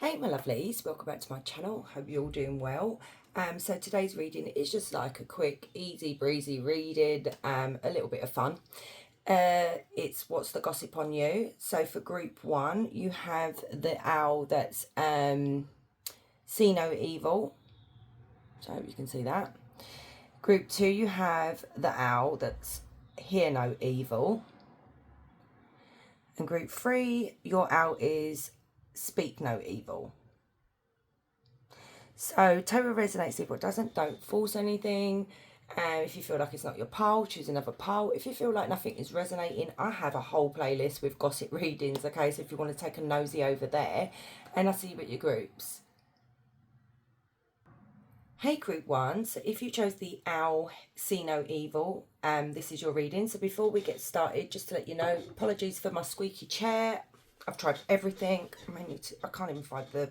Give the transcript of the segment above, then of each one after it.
Hey my lovelies, welcome back to my channel. Hope you're all doing well. So today's reading is just like a quick, easy breezy reading, a little bit of fun. It's What's the Gossip on You? So for group one, you have the owl that's see no evil. So I hope you can see that. Group two, you have the owl that's hear no evil. And group three, your owl is speak no evil. So Torah resonates if it doesn't, don't force anything. If you feel like it's not your pole, choose another pole. If you feel like nothing is resonating, I have a whole playlist with gossip readings, okay? So if you want to take a nosy over there, and I'll see you at your groups. Hey group one, so if you chose the owl, see no evil, this is your reading. So before we get started, just to let you know, apologies for my squeaky chair. I've tried everything. I can't even find the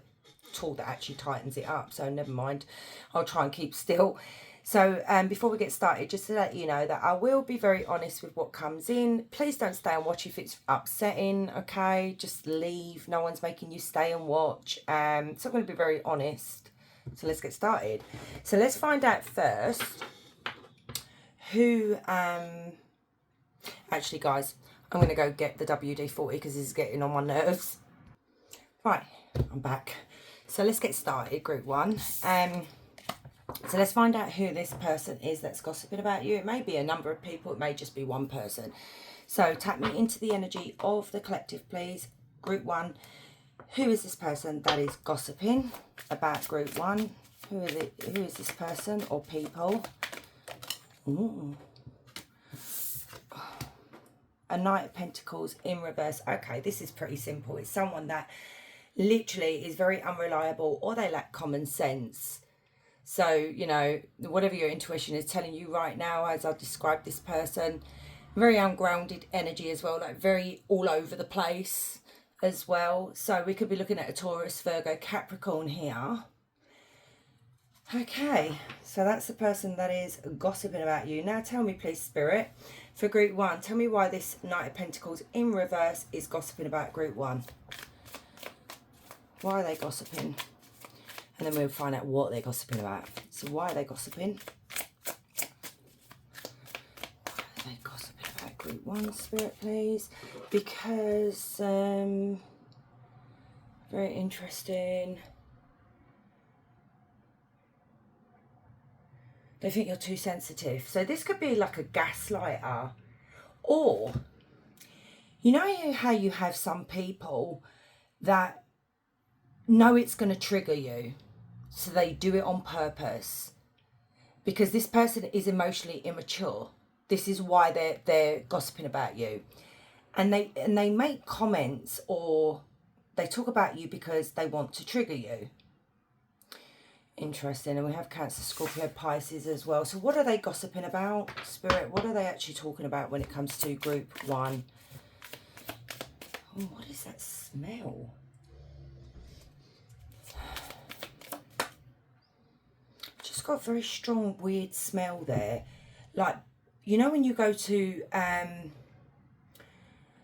tool that actually tightens it up, so never mind, I'll try and keep still. So before we get started, just to let you know that I will be very honest with what comes in. Please don't stay and watch if it's upsetting, okay? Just leave. No one's making you stay and watch. So I'm going to be very honest. So let's get started. So let's find out first who actually guys, I'm going to go get the WD-40 because this is getting on my nerves. Right, I'm back. So let's get started, group one. So let's find out who this person is that's gossiping about you. It may be a number of people, it may just be one person. So tap me into the energy of the collective, please. Group one, who is this person that is gossiping about group one? Who is this person or people? Ooh. A Knight of Pentacles in reverse. Okay, this is pretty simple. It's someone that literally is very unreliable or they lack common sense. So, you know, whatever your intuition is telling you right now, as I describe this person, very ungrounded energy as well, like very all over the place as well. So we could be looking at a Taurus, Virgo, Capricorn here. Okay, so that's the person that is gossiping about you. Now tell me, please, Spirit, for group one, tell me why this Knight of Pentacles in reverse is gossiping about group one. Why are they gossiping? And then we'll find out what they're gossiping about. So why are they gossiping? Why are they gossiping about group one, Spirit, please? Because, very interesting. They think you're too sensitive. So this could be like a gaslighter. Or, you know how you have some people that know it's going to trigger you. So they do it on purpose. Because this person is emotionally immature. This is why they're gossiping about you. And they make comments or they talk about you because they want to trigger you. Interesting. And we have Cancer, Scorpio, Pisces as well. So what are they gossiping about, Spirit? What are they actually talking about when it comes to group one? Oh, what is that smell? Just got a very strong, weird smell there. Like, you know when you go to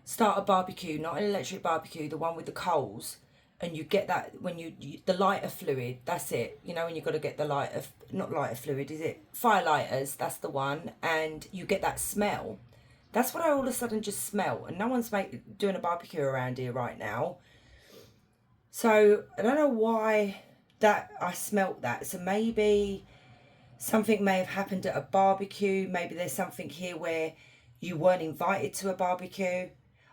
start a barbecue, not an electric barbecue, the one with the coals, and you get that when you the lighter fluid, that's it. You know when you've got to get the lighter, not lighter fluid, is it? Fire lighters, that's the one. And you get that smell. That's what I all of a sudden just smell. And no one's doing a barbecue around here right now. So I don't know why that I smelt that. So maybe something may have happened at a barbecue. Maybe there's something here where you weren't invited to a barbecue.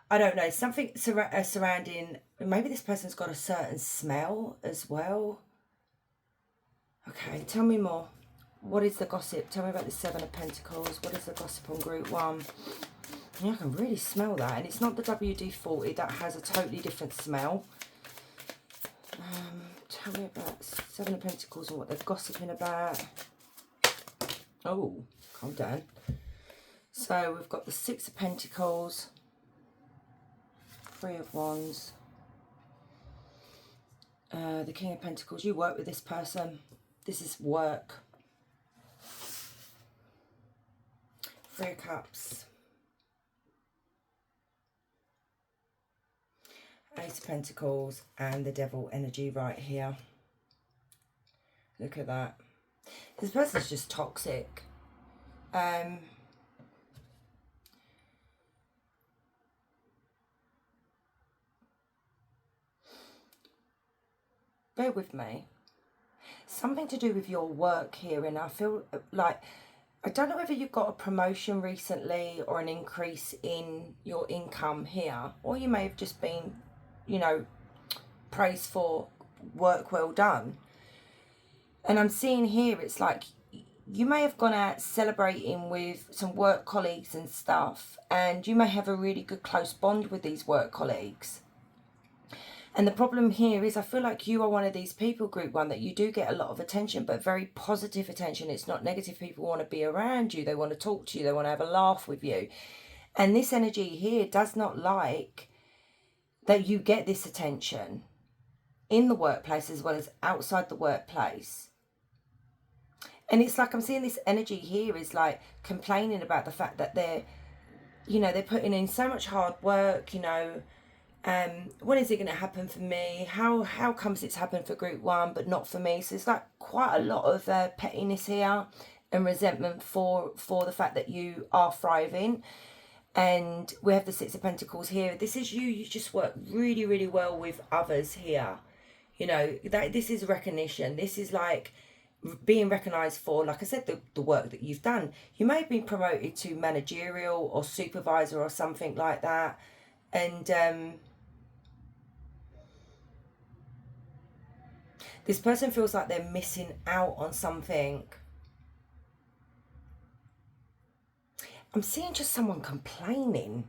I don't know, something surrounding, maybe this person's got a certain smell as well. Okay, tell me more. What is the gossip? Tell me about the Seven of Pentacles. What is the gossip on group one? Yeah, I can really smell that. And it's not the WD-40. That has a totally different smell. Tell me about Seven of Pentacles and what they're gossiping about. Oh, calm down. So we've got the Six of Pentacles. Three of Wands, the King of Pentacles. You work with this person. This is work. Three of Cups. Ace of Pentacles and the Devil energy right here. Look at that. This person's just toxic. Bear with me. Something to do with your work here, and I feel like, I don't know whether you've got a promotion recently or an increase in your income here, or you may have just been, you know, praised for work well done. And I'm seeing here, it's like you may have gone out celebrating with some work colleagues and stuff, and you may have a really good close bond with these work colleagues. And the problem here is I feel like you are one of these people, group one, that you do get a lot of attention, but very positive attention. It's not negative. People want to be around you. They want to talk to you. They want to have a laugh with you. And this energy here does not like that you get this attention in the workplace as well as outside the workplace. And it's like I'm seeing this energy here is like complaining about the fact that they're, you know, they're putting in so much hard work, you know, when is it going to happen for me? How comes it's happened for group one but not for me? So it's like quite a lot of pettiness here and resentment for the fact that you are thriving. And we have the Six of Pentacles here. This is you just work really, really well with others here. You know, that this is recognition. This is like being recognized for, like I said, the work that you've done. You may have been promoted to managerial or supervisor or something like that. And this person feels like they're missing out on something. I'm seeing just someone complaining.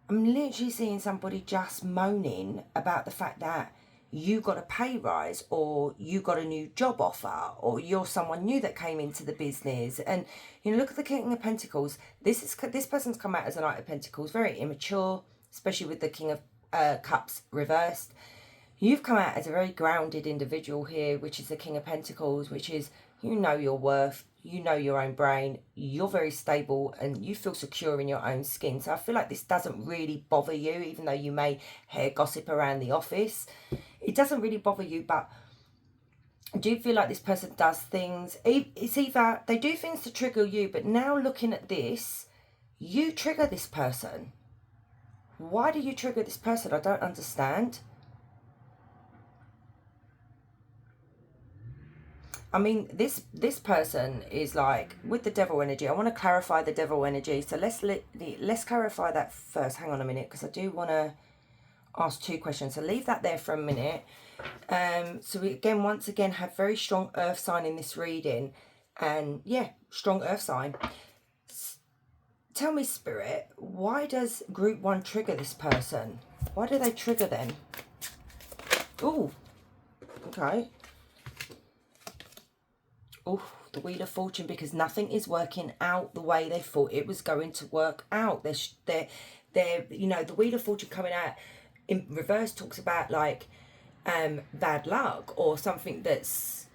I'm literally seeing somebody just moaning about the fact that you got a pay rise, or you got a new job offer, or you're someone new that came into the business. And you know, look at the King of Pentacles. This person's come out as a Knight of Pentacles, very immature, especially with the King of Cups reversed. You've come out as a very grounded individual here, which is the King of Pentacles, which is, you know your worth, you know your own brain, you're very stable, and you feel secure in your own skin. So I feel like this doesn't really bother you, even though you may hear gossip around the office. It doesn't really bother you, but I do feel like this person does things. It's either they do things to trigger you, but now looking at this, you trigger this person. Why do you trigger this person? I don't understand. I mean, this person is like, with the Devil energy, I want to clarify the Devil energy. So let's clarify that first. Hang on a minute, because I do want to ask two questions. So leave that there for a minute. So we, again, once again, have very strong earth sign in this reading. And yeah, strong earth sign. Tell me, Spirit, why does group one trigger this person? Why do they trigger them? Oh, okay. Oh, the Wheel of Fortune, because nothing is working out the way they thought it was going to work out. They're you know, the Wheel of Fortune coming out in reverse talks about like bad luck, or something that's,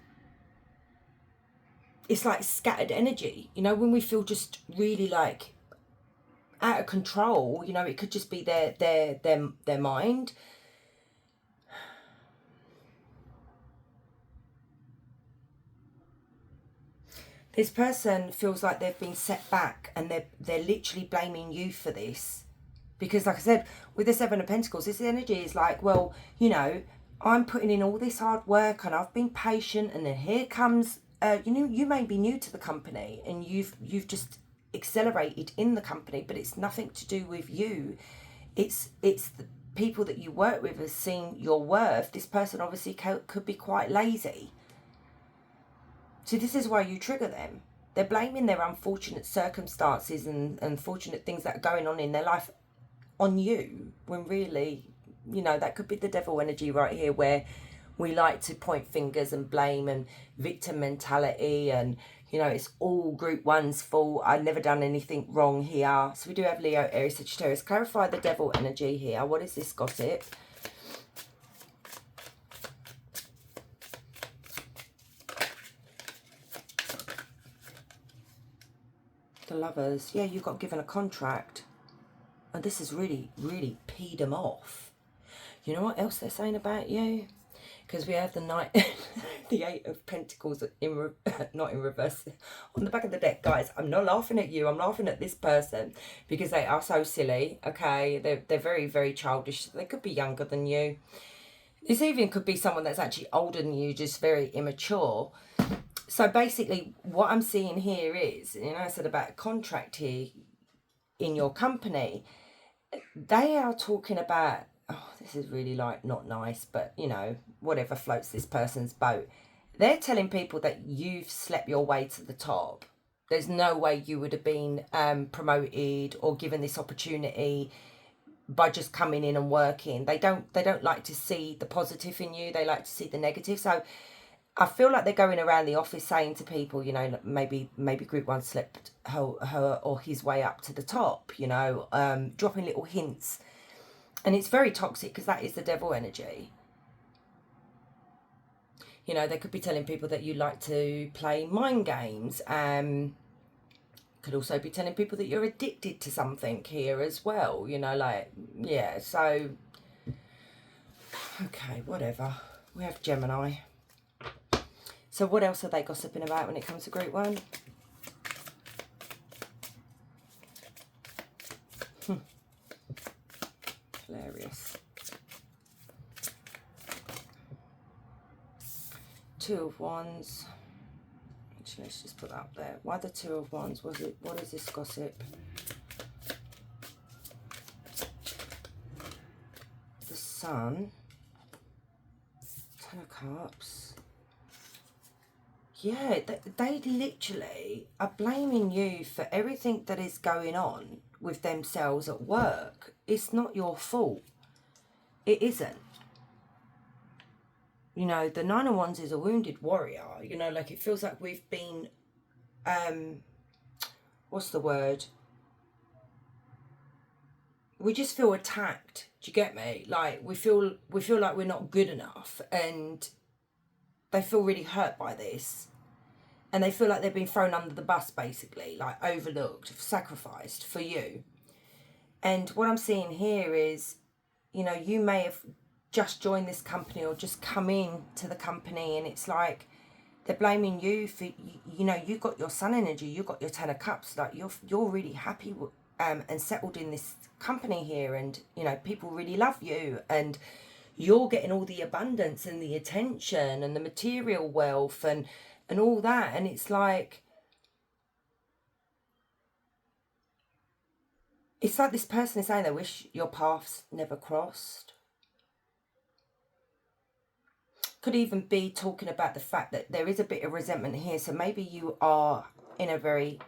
it's like scattered energy. You know, when we feel just really like out of control, you know, it could just be their mind. This person feels like they've been set back, and they're literally blaming you for this. Because like I said, with the Seven of Pentacles, this energy is like, well, you know, I'm putting in all this hard work and I've been patient, and then here comes, you know, you may be new to the company and you've just accelerated in the company, but it's nothing to do with you. It's the people that you work with have seen your worth. This person obviously could be quite lazy. So this is why you trigger them. They're blaming their unfortunate circumstances and unfortunate things that are going on in their life on you, when really, you know, that could be the Devil energy right here, where we like to point fingers and blame and victim mentality, and, you know, it's all group one's fault. I've never done anything wrong here. So we do have Leo, Aries, Sagittarius. Clarify the Devil energy here. What is this, gossip? The Lovers. Yeah, you got given a contract. And this has really, really peed them off. You know what else they're saying about you? Because we have the knight, the 8 of Pentacles not in reverse, on the back of the deck. Guys, I'm not laughing at you. I'm laughing at this person because they are so silly, okay? They're very, very childish. They could be younger than you. This even could be someone that's actually older than you, just very immature. So basically, what I'm seeing here is, you know, I said about a contract here in your company. They are talking about, oh, this is really like not nice, but you know, whatever floats this person's boat. They're telling people that you've slept your way to the top. There's no way you would have been promoted or given this opportunity by just coming in and working. They don't like to see the positive in you. They like to see the negative. So I feel like they're going around the office saying to people, you know, maybe group 1 slept her or his way up to the top, you know, dropping little hints. And it's very toxic because that is the devil energy. You know, they could be telling people that you like to play mind games. Could also be telling people that you're addicted to something here as well. You know, like, yeah, so, okay, whatever. We have Gemini. So what else are they gossiping about when it comes to group 1? Hilarious. 2 of Wands. Actually, let's just put that up there. Why the 2 of Wands? What is this gossip? The Sun. 10 of Cups. Yeah, they literally are blaming you for everything that is going on with themselves at work. It's not your fault. It isn't. You know, the 9 of Wands is a wounded warrior. You know, like it feels like we've been, what's the word? We just feel attacked. Do you get me? Like we feel like we're not good enough, and they feel really hurt by this. And they feel like they've been thrown under the bus, basically, like overlooked, sacrificed for you. And what I'm seeing here is, you know, you may have just joined this company or just come in to the company, and it's like they're blaming you for, you know, you got your Sun energy, you got your 10 of Cups, like you're really happy and settled in this company here, and you know, people really love you, and you're getting all the abundance and the attention and the material wealth and all that. And it's like this person is saying they wish your paths never crossed. Could even be talking about the fact that there is a bit of resentment here. So maybe you are in a very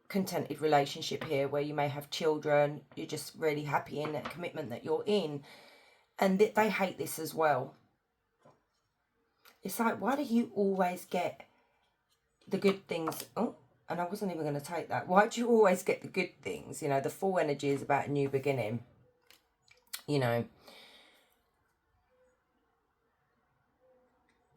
contented relationship here where you may have children. You're just really happy in that commitment that you're in. And they hate this as well. It's like, why do you always get the good things? Oh, and I wasn't even going to take that. Why do you always get the good things? You know, the Fool energy is about a new beginning. You know.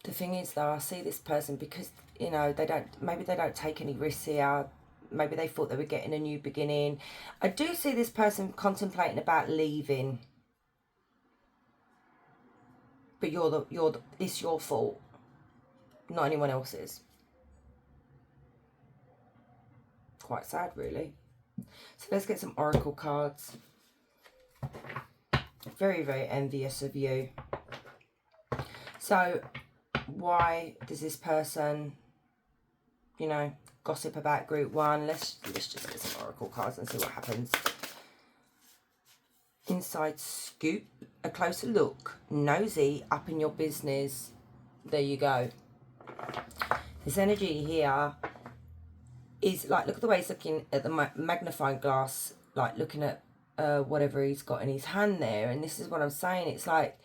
The thing is, though, I see this person because, you know, maybe they don't take any risks here. Maybe they thought they were getting a new beginning. I do see this person contemplating about leaving. But it's your fault, not anyone else's. Quite sad, really. So let's get some oracle cards. Very, very envious of you. So why does this person, you know, gossip about group 1? Let's just get some oracle cards and see what happens. Inside scoop, a closer look, nosy, up in your business. There you go. This energy here is like, look at the way he's looking at the magnifying glass, like looking at whatever he's got in his hand there. And this is what I'm saying. It's like,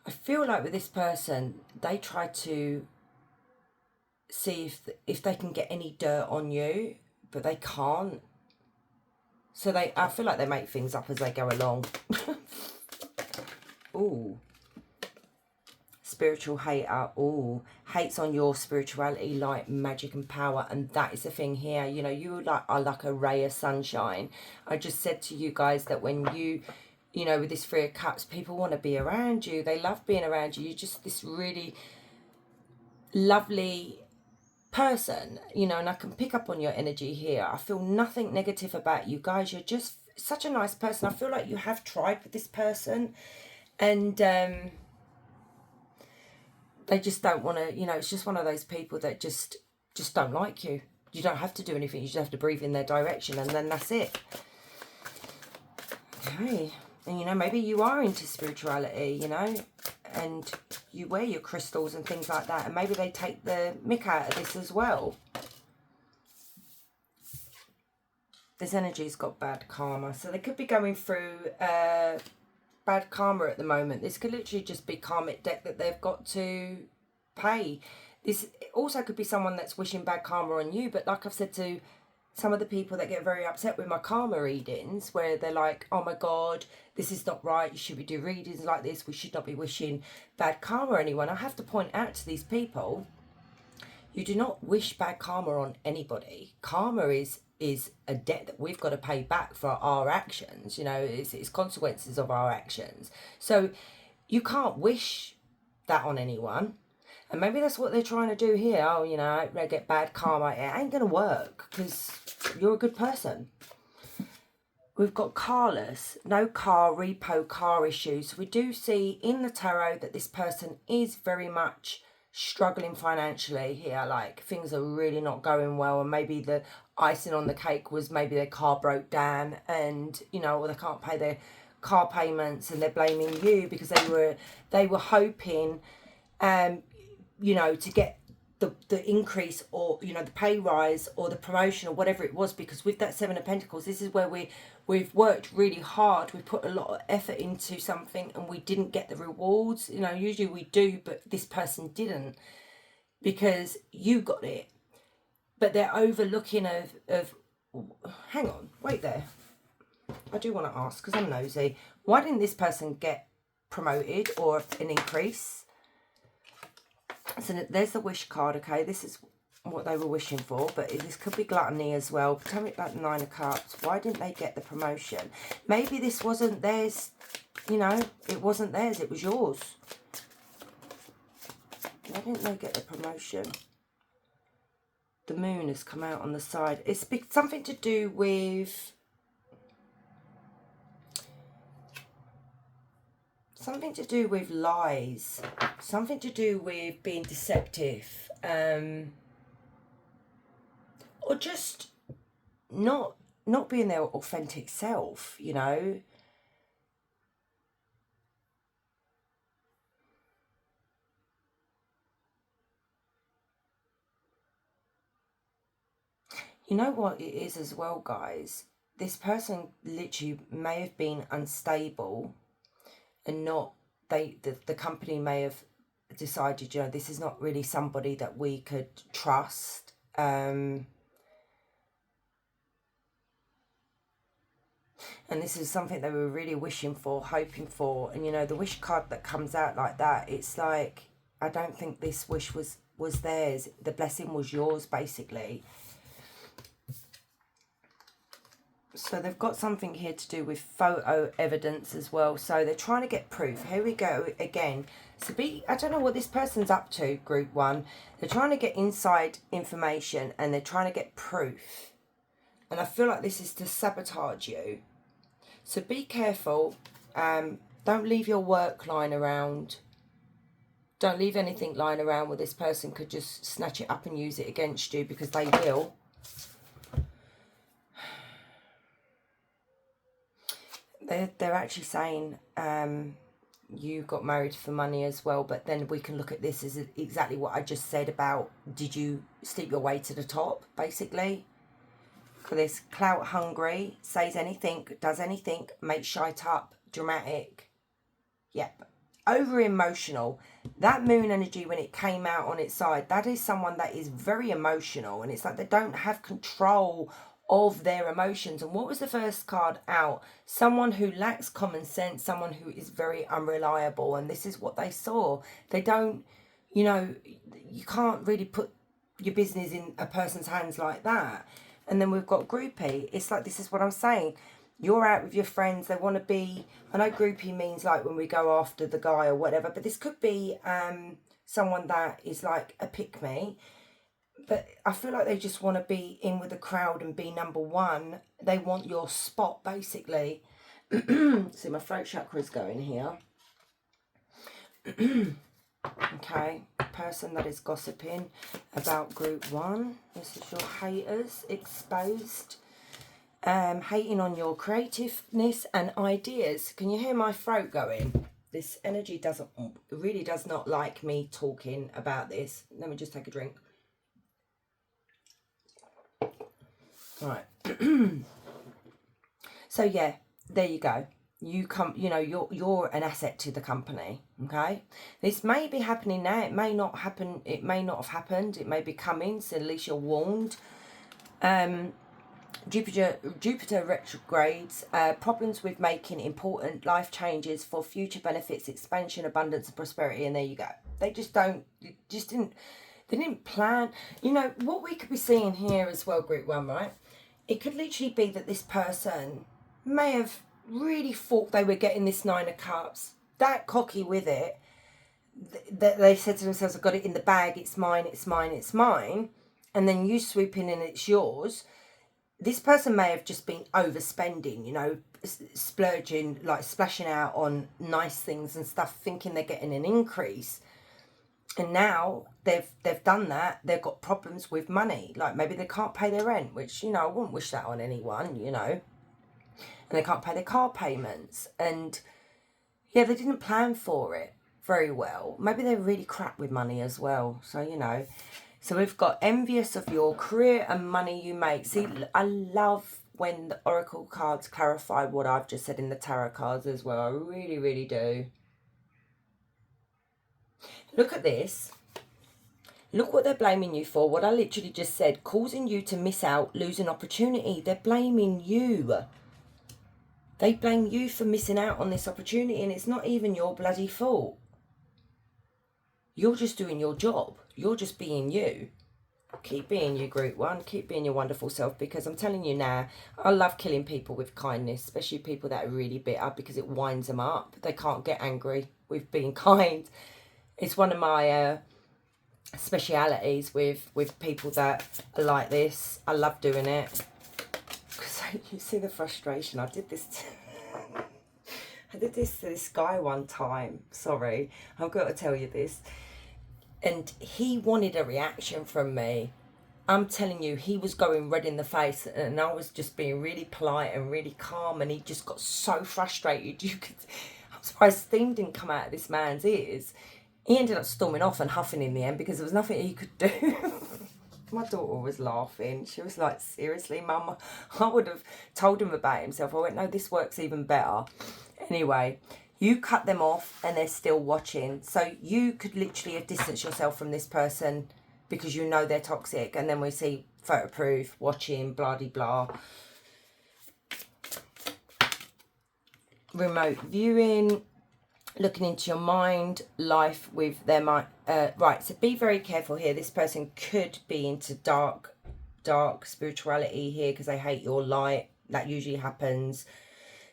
I feel like with this person, they try to see if they can get any dirt on you, but they can't. So I feel like they make things up as they go along. Ooh. Spiritual hater. Ooh. Hates on your spirituality, light, magic and power. And that is the thing here. You know, you are like a ray of sunshine. I just said to you guys that when you you know, with this Three of Cups, people want to be around you. They love being around you. You're just this really lovely person, you know, and I can pick up on your energy here. I feel nothing negative about you guys. You're just such a nice person. I feel like you have tried with this person, and they just don't want to, you know, it's just one of those people that just don't like you. You don't have to do anything. You just have to breathe in their direction, and then that's it. Okay. And, you know, maybe you are into spirituality, you know, and you wear your crystals and things like that. And maybe they take the mick out of this as well. This energy's got bad karma. So they could be going through bad karma at the moment. This could literally just be karmic debt that they've got to pay. This also could be someone that's wishing bad karma on you. But like I've said to some of the people that get very upset with my karma readings, where they're like, oh my God, this is not right. Should we do readings like this? We should not be wishing bad karma on anyone. I have to point out to these people, you do not wish bad karma on anybody. Karma is a debt that we've got to pay back for our actions. You know, it's consequences of our actions. So you can't wish that on anyone. And maybe that's what they're trying to do here. Oh, you know, they get bad karma. It ain't going to work because you're a good person. We've got carless, no car, repo, car issues. We do see in the tarot that this person is very much struggling financially here. Like things are really not going well, and maybe the icing on the cake was maybe their car broke down, and you know, or they can't pay their car payments, and they're blaming you because they were hoping you know, to get the increase, or you know, the pay rise or the promotion or whatever it was, because with that Seven of Pentacles, this is where we've worked really hard, we've put a lot of effort into something and we didn't get the rewards. You know, usually we do, but this person didn't, because you got it. But they're overlooking of hang on, wait there, I do want to ask, because I'm nosy, why didn't this person get promoted or an increase? So there's the wish card, okay? This is what they were wishing for, but this could be gluttony as well. Tell me about the Nine of Cups. Why didn't they get the promotion? Maybe this wasn't theirs, you know, it wasn't theirs, it was yours. Why didn't they get the promotion? The Moon has come out on the side. It's something to do with... something to do with lies, something to do with being deceptive, or just not being their authentic self, you know. You know what it is as well, guys? This person literally may have been unstable, and not the company may have decided, you know, this is not really somebody that we could trust. And this is something they were really wishing for, hoping for. And you know, the wish card that comes out like that, it's like, I don't think this wish was theirs. The blessing was yours, basically. So they've got something here to do with photo evidence as well. So they're trying to get proof. Here we go again. So I don't know what this person's up to, group one. They're trying to get inside information and they're trying to get proof. And I feel like this is to sabotage you. So be careful. Don't leave your work lying around. Don't leave anything lying around where this person could just snatch it up and use it against you, because they will. They're actually saying you got married for money as well, but then we can look at this as exactly what I just said about, did you steep your way to the top, basically? For this, clout hungry, says anything, does anything, makes shite up, dramatic. Yep. Over emotional. That Moon energy, when it came out on its side, that is someone that is very emotional, and it's like they don't have control of their emotions. And what was the first card out? Someone who lacks common sense, someone who is very unreliable. And this is what they saw. They don't, you know, you can't really put your business in a person's hands like that. And then we've got groupie. It's like, this is what I'm saying. You're out with your friends. They want to be, I know groupie means like when we go after the guy or whatever, but this could be someone that is like a pick me. But I feel like they just want to be in with the crowd and be number one. They want your spot, basically. See, my throat chakra is going here. Okay, person that is gossiping about group one. This is your haters exposed. Hating on your creativeness and ideas. Can you hear my throat going? This energy really does not like me talking about this. Let me just take a drink. All right. So yeah, there you go. You come, you know, you're an asset to the company. Okay, this may be happening now. It may not happen. It may not have happened. It may be coming. So at least you're warned. Jupiter retrogrades, problems with making important life changes for future benefits, expansion, abundance, and prosperity. And there you go. They didn't plan. You know what we could be seeing here as well, group one, right? It could literally be that this person may have really thought they were getting this Nine of Cups, that cocky with it, that they said to themselves, I've got it in the bag, it's mine, it's mine, it's mine. And then you swoop in and it's yours. This person may have just been overspending, you know, splurging, like splashing out on nice things and stuff, thinking they're getting an increase. And now they've done that. They've got problems with money. Like maybe they can't pay their rent, which, you know, I wouldn't wish that on anyone, you know. And they can't pay their car payments. And yeah, they didn't plan for it very well. Maybe they're really crap with money as well. So, you know. So we've got envious of your career and money you make. See, I love when the oracle cards clarify what I've just said in the tarot cards as well. I really, really do. Look at this. Look what they're blaming you for. What I literally just said. Causing you to miss out, lose an opportunity. They're blaming you. They blame you for missing out on this opportunity, and it's not even your bloody fault. You're just doing your job. You're just being you. Keep being you, group one. Keep being your wonderful self, because I'm telling you now, I love killing people with kindness, especially people that are really bitter, because it winds them up. They can't get angry with being kind. It's one of my specialities with people that are like this. I love doing it. Because you see the frustration. I did this to this guy one time. Sorry, I've got to tell you this. And he wanted a reaction from me. I'm telling you, he was going red in the face, and I was just being really polite and really calm, and he just got so frustrated. I'm surprised steam didn't come out of this man's ears. He ended up storming off and huffing in the end because there was nothing he could do. My daughter was laughing. She was like, seriously, Mum? I would have told him about himself. I went, no, this works even better. Anyway, you cut them off and they're still watching. So you could literally distance yourself from this person because you know they're toxic. And then we see photo proof, watching, blah-de-blah. Remote viewing, looking into your mind, life with their mind. Right, so be very careful here. This person could be into dark spirituality here because they hate your light. That usually happens.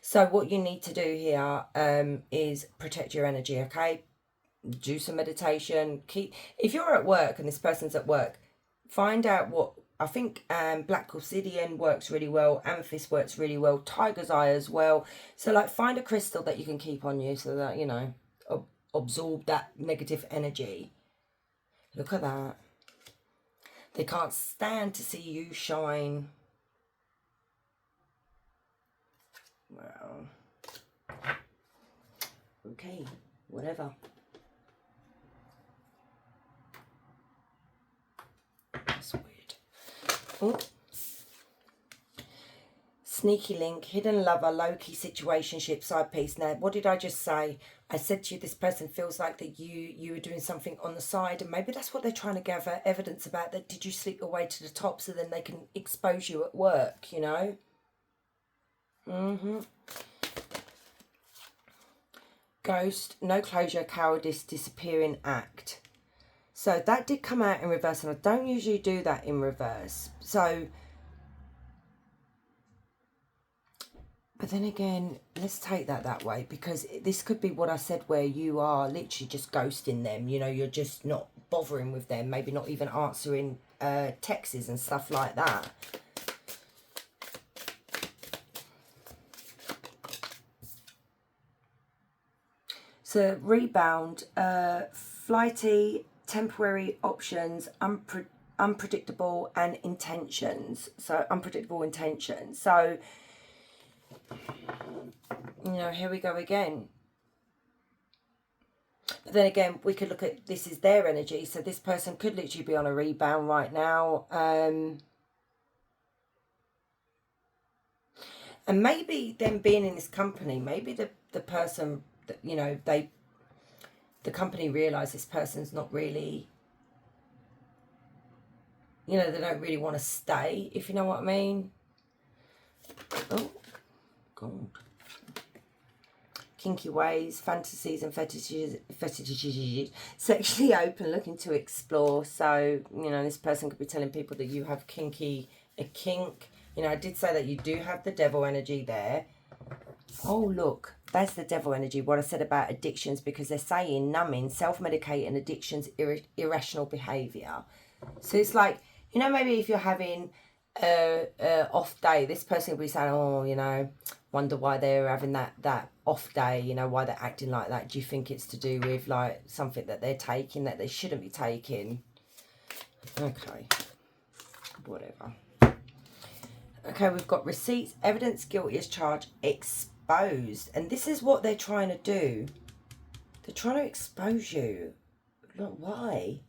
So what you need to do here is protect your energy, okay? Do some meditation. If you're at work and this person's at work, find out what, I think Black Obsidian works really well. Amethyst works really well. Tiger's Eye as well. So like find a crystal that you can keep on you so that, you know, absorb that negative energy. Look at that. They can't stand to see you shine. Well, okay, whatever. That's weird. Oh. Sneaky link, hidden lover, low-key situationship, side piece. Now, what did I just say? I said to you, this person feels like that you were doing something on the side, and maybe that's what they're trying to gather evidence about, that did you sleep your way to the top so then they can expose you at work, you know? Ghost, no closure, cowardice, disappearing act. So that did come out in reverse, and I don't usually do that in reverse. So But then again, let's take that way, because this could be what I said, where you are literally just ghosting them. You know, you're just not bothering with them, maybe not even answering texts and stuff like that. So rebound, flighty, temporary options, unpredictable, and intentions. So unpredictable intentions. So, you know, here we go again. But then again, we could look at this is their energy. So this person could literally be on a rebound right now. And maybe them being in this company, maybe the person, that, you know, the company realise this person's not really, you know, they don't really want to stay, if you know what I mean. Oh, God. Kinky ways, fantasies and fetishes, sexually open, looking to explore. So, you know, this person could be telling people that you have a kink. You know, I did say that you do have the devil energy there. Oh, look, that's the devil energy, what I said about addictions, because they're saying numbing, self-medicating, addictions, irrational behaviour. So it's like, you know, maybe if you're having a off day, this person will be saying, oh, you know, wonder why they're having that off day, you know, why they're acting like that. Do you think it's to do with, like, something that they're taking that they shouldn't be taking? Okay, whatever. Okay, we've got receipts, evidence, guilty as charged, exposed. And this is what they're trying to do. They're trying to expose you. Look, why?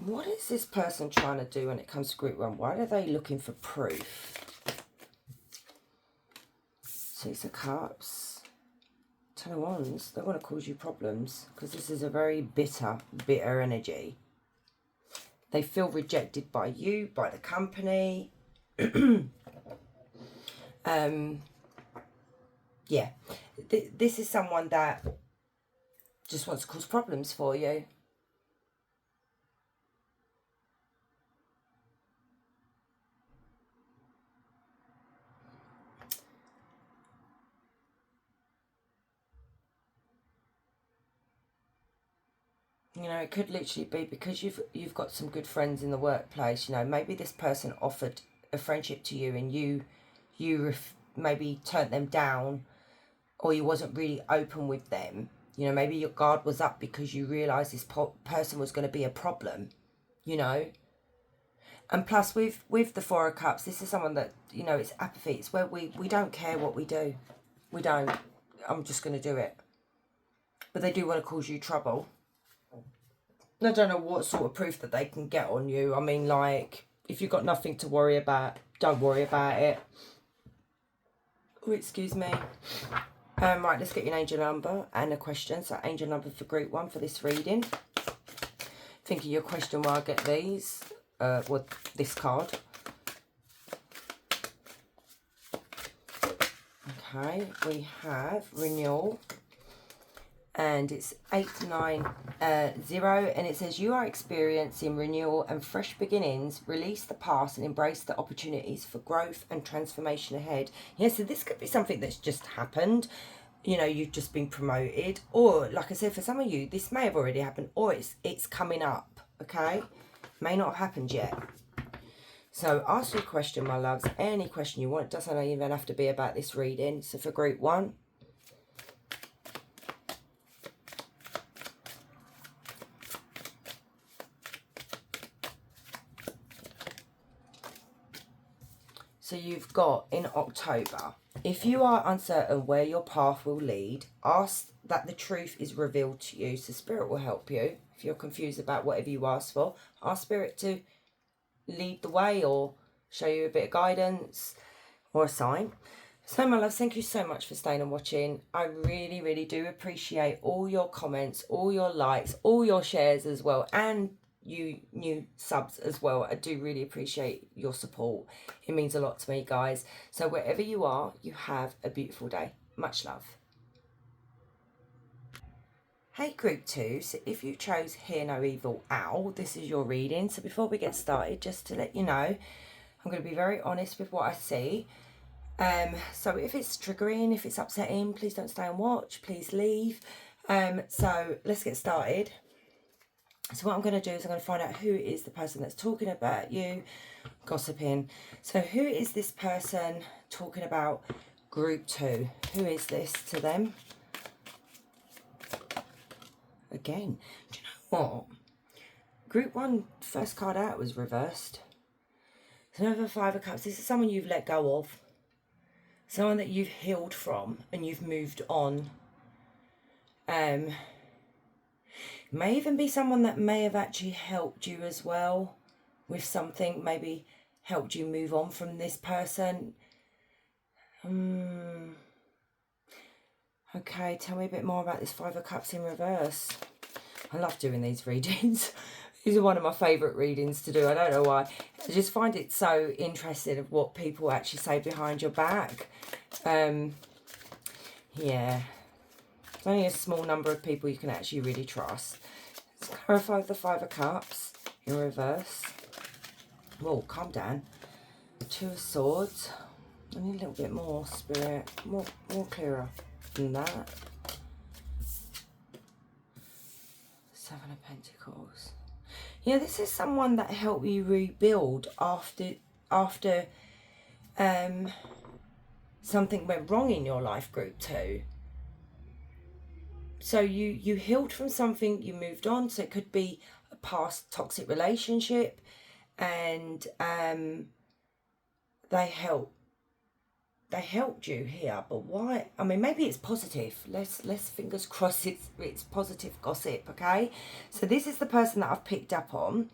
What is this person trying to do when it comes to group one? Why are they looking for proof? Six of Cups. Ten of Wands. They want to cause you problems, because this is a very bitter energy. They feel rejected by you, by the company. Yeah. This is someone that just wants to cause problems for you. You know, it could literally be because you've got some good friends in the workplace. You know, maybe this person offered a friendship to you and you maybe turned them down, or you wasn't really open with them. You know, maybe your guard was up because you realised this person was going to be a problem, you know. And plus, with the Four of Cups, this is someone that, you know, it's apathy. It's where we don't care what we do. We don't. I'm just going to do it. But they do want to cause you trouble. I don't know what sort of proof that they can get on you. I mean, like, if you've got nothing to worry about, don't worry about it. Oh, excuse me. Right, let's get your angel number and a question. So angel number for group one for this reading. Think of your question while I get these. Well, this card. Okay, we have renewal. And it's 890, and it says you are experiencing renewal and fresh beginnings. Release the past and embrace the opportunities for growth and transformation ahead. Yeah, so this could be something that's just happened. You know, you've just been promoted, or like I said, for some of you, this may have already happened, or it's coming up. Okay, may not have happened yet. So ask your question, my loves. Any question you want. It doesn't even have to be about this reading. So for group one. So you've got in October, if you are uncertain where your path will lead, ask that the truth is revealed to you. So Spirit will help you. If you're confused about whatever you ask for, ask Spirit to lead the way or show you a bit of guidance or a sign. So my loves, thank you so much for staying and watching. I really, really do appreciate all your comments, all your likes, all your shares as well, and you new subs as well. I do really appreciate your support. It means a lot to me, guys. So wherever you are, you have a beautiful day. Much love. Hey group 2, so if you chose Hear No Evil Owl, this is your reading. So before we get started, just to let you know, I'm going to be very honest with what I see. So if it's triggering, if it's upsetting, please don't stay and watch, please leave. So let's get started. So what I'm going to do is I'm going to find out who is the person that's talking about you, gossiping. So who is this person talking about group 2? Who is this to them? Again, do you know what? Group 1, first card out was reversed. So another 5 of Cups. This is someone you've let go of. Someone that you've healed from and you've moved on. May even be someone that may have actually helped you as well with something. Maybe helped you move on from this person. Okay, tell me a bit more about this 5 of Cups in reverse. I love doing these readings. These are one of my favourite readings to do. I don't know why. I just find it so interesting of what people actually say behind your back. Yeah. There's only a small number of people you can actually really trust. Let's clarify the 5 of Cups in reverse. Whoa, calm down. 2 of Swords. I need a little bit more, Spirit. More clearer than that. 7 of Pentacles. Yeah, this is someone that helped you rebuild after something went wrong in your life, group 2. So you healed from something, you moved on. So it could be a past toxic relationship, and they helped you here. But why? I mean, maybe it's positive. Let's fingers crossed it's positive gossip. Okay, so this is the person that I've picked up on.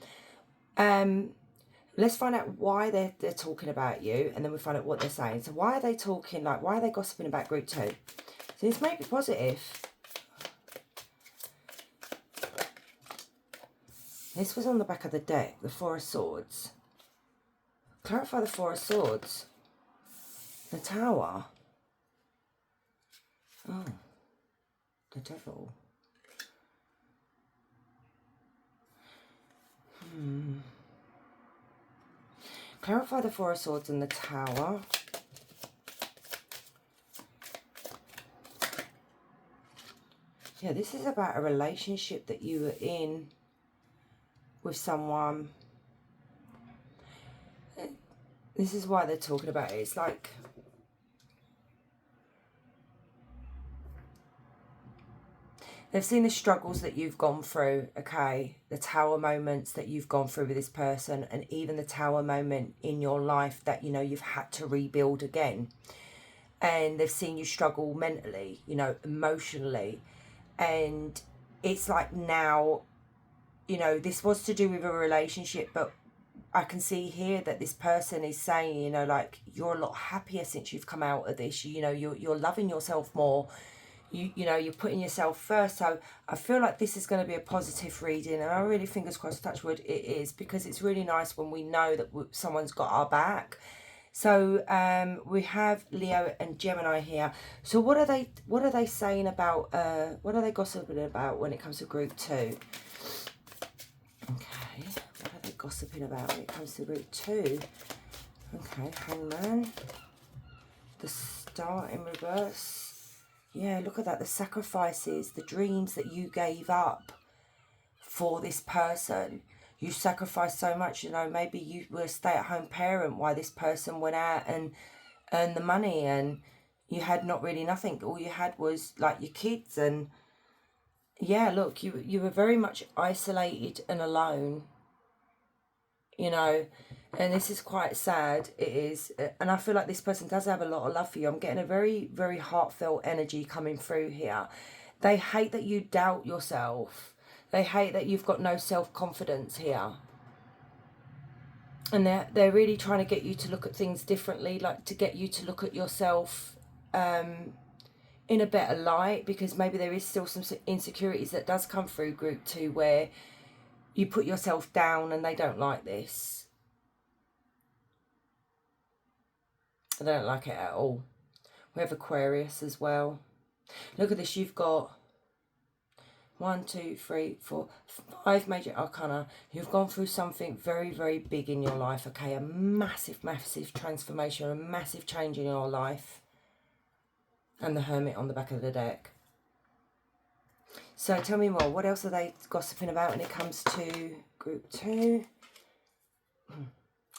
Let's find out why they're talking about you, and then we find out what they're saying. So why are they talking, like, why are they gossiping about group 2? So this may be positive. This was on the back of the deck, the 4 of Swords. Clarify the 4 of Swords. The Tower. Oh, the Devil. Clarify the 4 of Swords and the Tower. Yeah, this is about a relationship that you were in with someone. This is why they're talking about it. It's like they've seen the struggles that you've gone through, okay? The tower moments that you've gone through with this person, and even the tower moment in your life that, you know, you've had to rebuild again. And they've seen you struggle mentally, you know, emotionally. And it's like now, you know, this was to do with a relationship, but I can see here that this person is saying, you know, like, you're a lot happier since you've come out of this. You know, you're loving yourself more. You know, you're putting yourself first. So I feel like this is going to be a positive reading, and I really, fingers crossed, touch wood, it is, because it's really nice when we know that someone's got our back. So we have Leo and Gemini here. So what are they saying about, what are they gossiping about when it comes to group 2? Okay, what are they gossiping about when it comes to group 2? Okay, Hangman. The Star in reverse. Yeah, look at that. The sacrifices, the dreams that you gave up for this person. You sacrificed so much, you know, maybe you were a stay-at-home parent while this person went out and earned the money, and you had not really nothing. All you had was, like, your kids. And yeah, look, you were very much isolated and alone, you know, and this is quite sad. It is. And I feel like this person does have a lot of love for you. I'm getting a very, very heartfelt energy coming through here. They hate that you doubt yourself. They hate that you've got no self-confidence here. And they're really trying to get you to look at things differently, like to get you to look at yourself in a better light, because maybe there is still some insecurities that does come through group 2 where you put yourself down, and they don't like this. They don't like it at all. We have Aquarius as well. Look at this. You've got 1, 2, 3, 4, 5 major arcana. You've gone through something very, very big in your life, okay? A massive, massive transformation, a massive change in your life. And the Hermit on the back of the deck. So tell me more. What else are they gossiping about when it comes to group 2?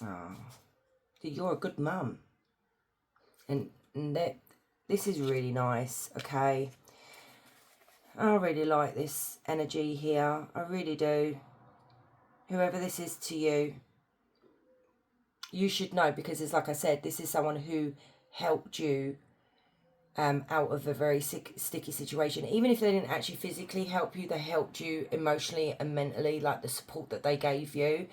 Oh, you're a good mum. And this is really nice, okay? I really like this energy here. I really do. Whoever this is to you, you should know, because it's like I said, this is someone who helped you out of a very sticky situation. Even if they didn't actually physically help you, they helped you emotionally and mentally, like the support that they gave you.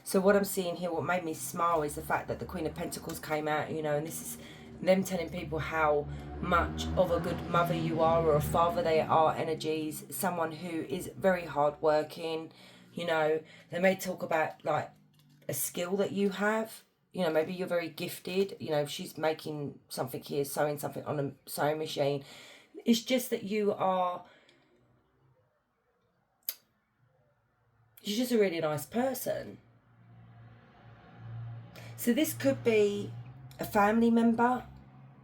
So what I'm seeing here, what made me smile, is the fact that the Queen of Pentacles came out, you know, and this is them telling people how much of a good mother you are, or a father they are energies, someone who is very hardworking, you know. They may talk about like a skill that you have, you know, maybe you're very gifted, you know, she's making something here, sewing something on a sewing machine. It's just that you're just a really nice person. So this could be a family member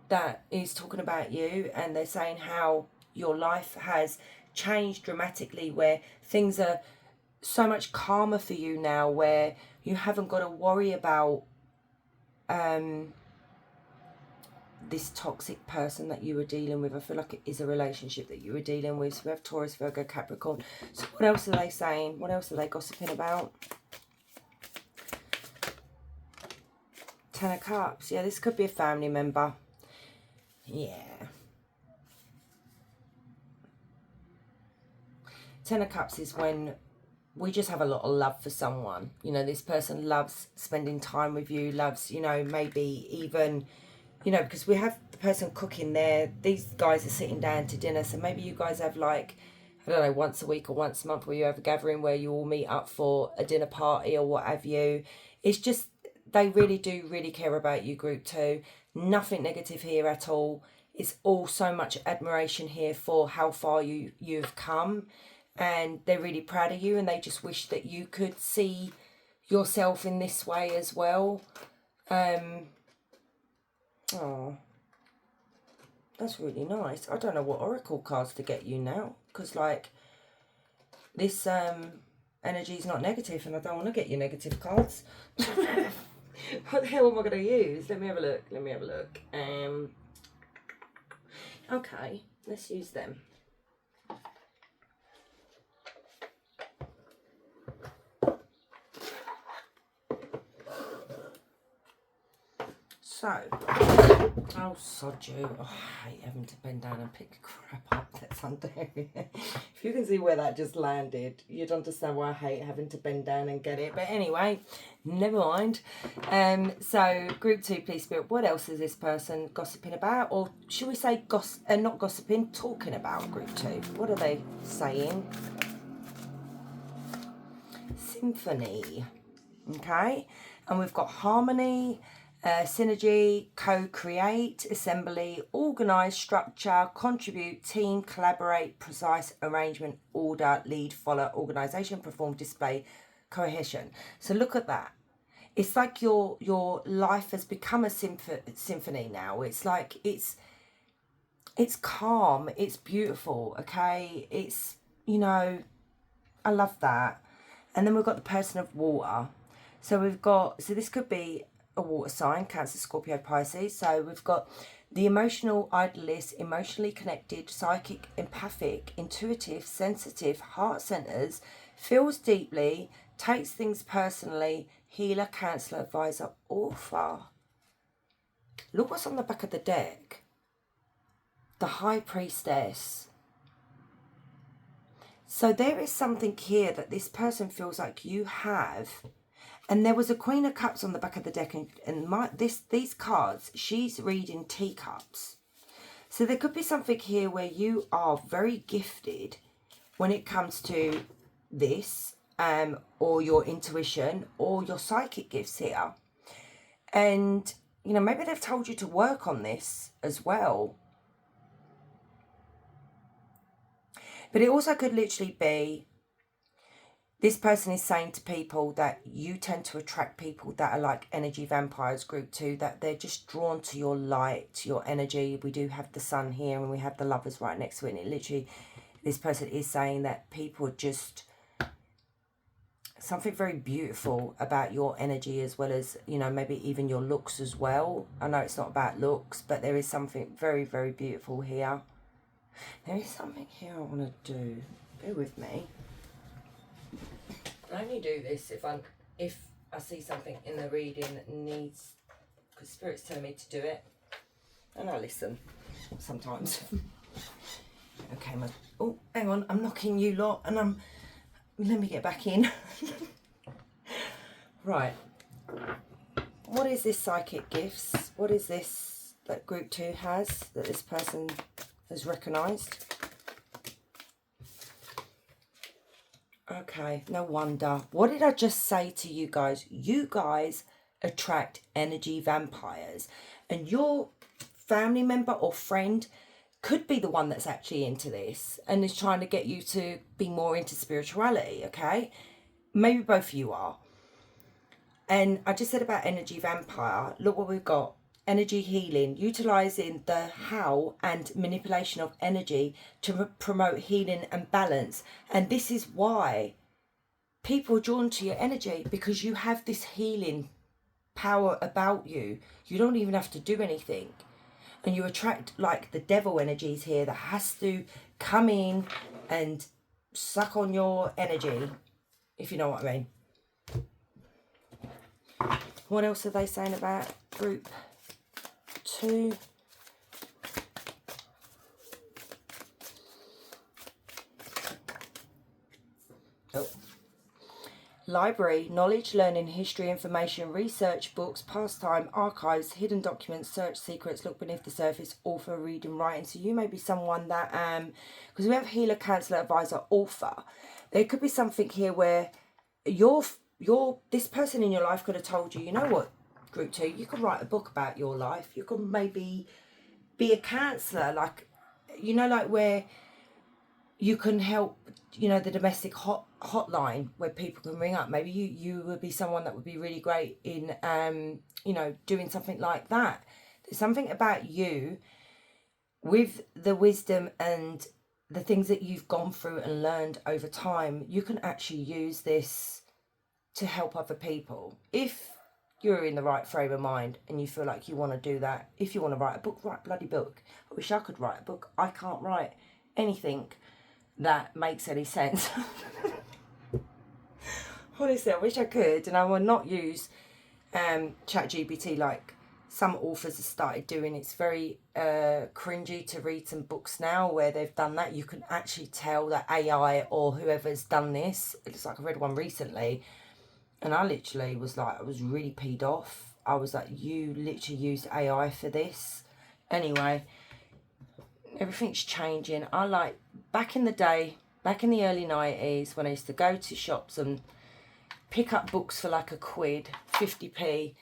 that is talking about you, and they're saying how your life has changed dramatically, where things are so much calmer for you now, where you haven't got to worry about this toxic person that you were dealing with. I feel like it is a relationship that you were dealing with. So we have Taurus, Virgo, Capricorn. So what else are they saying? What else are they gossiping about? Ten of Cups. Yeah, this could be a family member. Yeah. Ten of Cups is when we just have a lot of love for someone. You know, this person loves spending time with you, loves, you know, maybe even, you know, because we have the person cooking there. These guys are sitting down to dinner. So maybe you guys have like, I don't know, once a week or once a month where you have a gathering where you all meet up for a dinner party or what have you. It's just, they really do really care about you, group 2. Nothing negative here at all. It's all so much admiration here for how far you've come. And they're really proud of you, and they just wish that you could see yourself in this way as well. Oh, that's really nice. I don't know what oracle cards to get you now, because like this energy is not negative, and I don't want to get you negative cards. What the hell am I going to use? Let me have a look. Okay, let's use them. So, oh sod you. Oh, I hate having to bend down and pick crap up that's under here. If you can see where that just landed, you'd understand why I hate having to bend down and get it. But anyway, never mind. So, group 2, please, Spirit, what else is this person gossiping about? Or should we say not gossiping, talking about group 2? What are they saying? Symphony. Okay. And we've got harmony, synergy, co-create, assembly, organise, structure, contribute, team, collaborate, precise arrangement, order, lead, follow, organisation, perform, display, cohesion. So look at that. It's like your life has become a symphony now. It's like it's calm, it's beautiful, okay? It's, you know, I love that. And then we've got the person of water. So we've got, so this could be a water sign, Cancer, Scorpio, Pisces. So we've got the emotional idealist, emotionally connected, psychic, empathic, intuitive, sensitive, heart centers, feels deeply, takes things personally, healer, counselor, advisor, author. Look what's on the back of the deck. The High Priestess. So there is something here that this person feels like you have. And there was a Queen of Cups on the back of the deck, and these cards, she's reading teacups. So there could be something here where you are very gifted when it comes to this, or your intuition, or your psychic gifts here. And, you know, maybe they've told you to work on this as well. But it also could literally be, this person is saying to people that you tend to attract people that are like energy vampires, group 2, that they're just drawn to your light, to your energy. We do have the sun here and we have the lovers right next to it. And it literally, this person is saying that people just, something very beautiful about your energy, as well as, you know, maybe even your looks as well. I know it's not about looks, but there is something very, very beautiful here. There is something here I want to do. Bear with me. I only do this if I see something in the reading that needs, because Spirit's telling me to do it, and I listen sometimes. Okay, oh, hang on, I'm knocking you lot, and let me get back in. Right. What is this psychic gifts? What is this that group 2 has, that this person has recognised? Okay, no wonder. What did I just say to you guys? You guys attract energy vampires, and your family member or friend could be the one that's actually into this and is trying to get you to be more into spirituality, okay? Maybe both of you are. And I just said about energy vampire. Look what we've got. Energy healing, utilizing the how and manipulation of energy to promote healing and balance. And this is why people are drawn to your energy, because you have this healing power about you. You don't even have to do anything. And you attract like the devil energies here that has to come in and suck on your energy, if you know what I mean. What else are they saying about group 2? Oh. Library, knowledge, learning, history, information, research, books, pastime, archives, hidden documents, search secrets, look beneath the surface, author, reading, writing. So you may be someone that, because we have healer, counselor, advisor, author. There could be something here where this person in your life could have told you, you know what, group 2, you could write a book about your life. You could maybe be a counsellor, like, you know, like where you can help, you know, the domestic hotline where people can ring up. Maybe you would be someone that would be really great in, you know, doing something like that. There's something about you with the wisdom and the things that you've gone through and learned over time. You can actually use this to help other people. If you're in the right frame of mind and you feel like you want to do that, if you want to write a book, write a bloody book. I wish I could write a book. I can't write anything that makes any sense. Honestly, I wish I could, and I will not use ChatGPT like some authors have started doing. It's very cringy to read some books now where they've done that. You can actually tell that AI or whoever's done this. It's like I read one recently, and I literally was like, I was really peed off. I was like, you literally used AI for this. Anyway, everything's changing. I like, back in the day, back in the early 90s, when I used to go to shops and pick up books for like £1, 50p.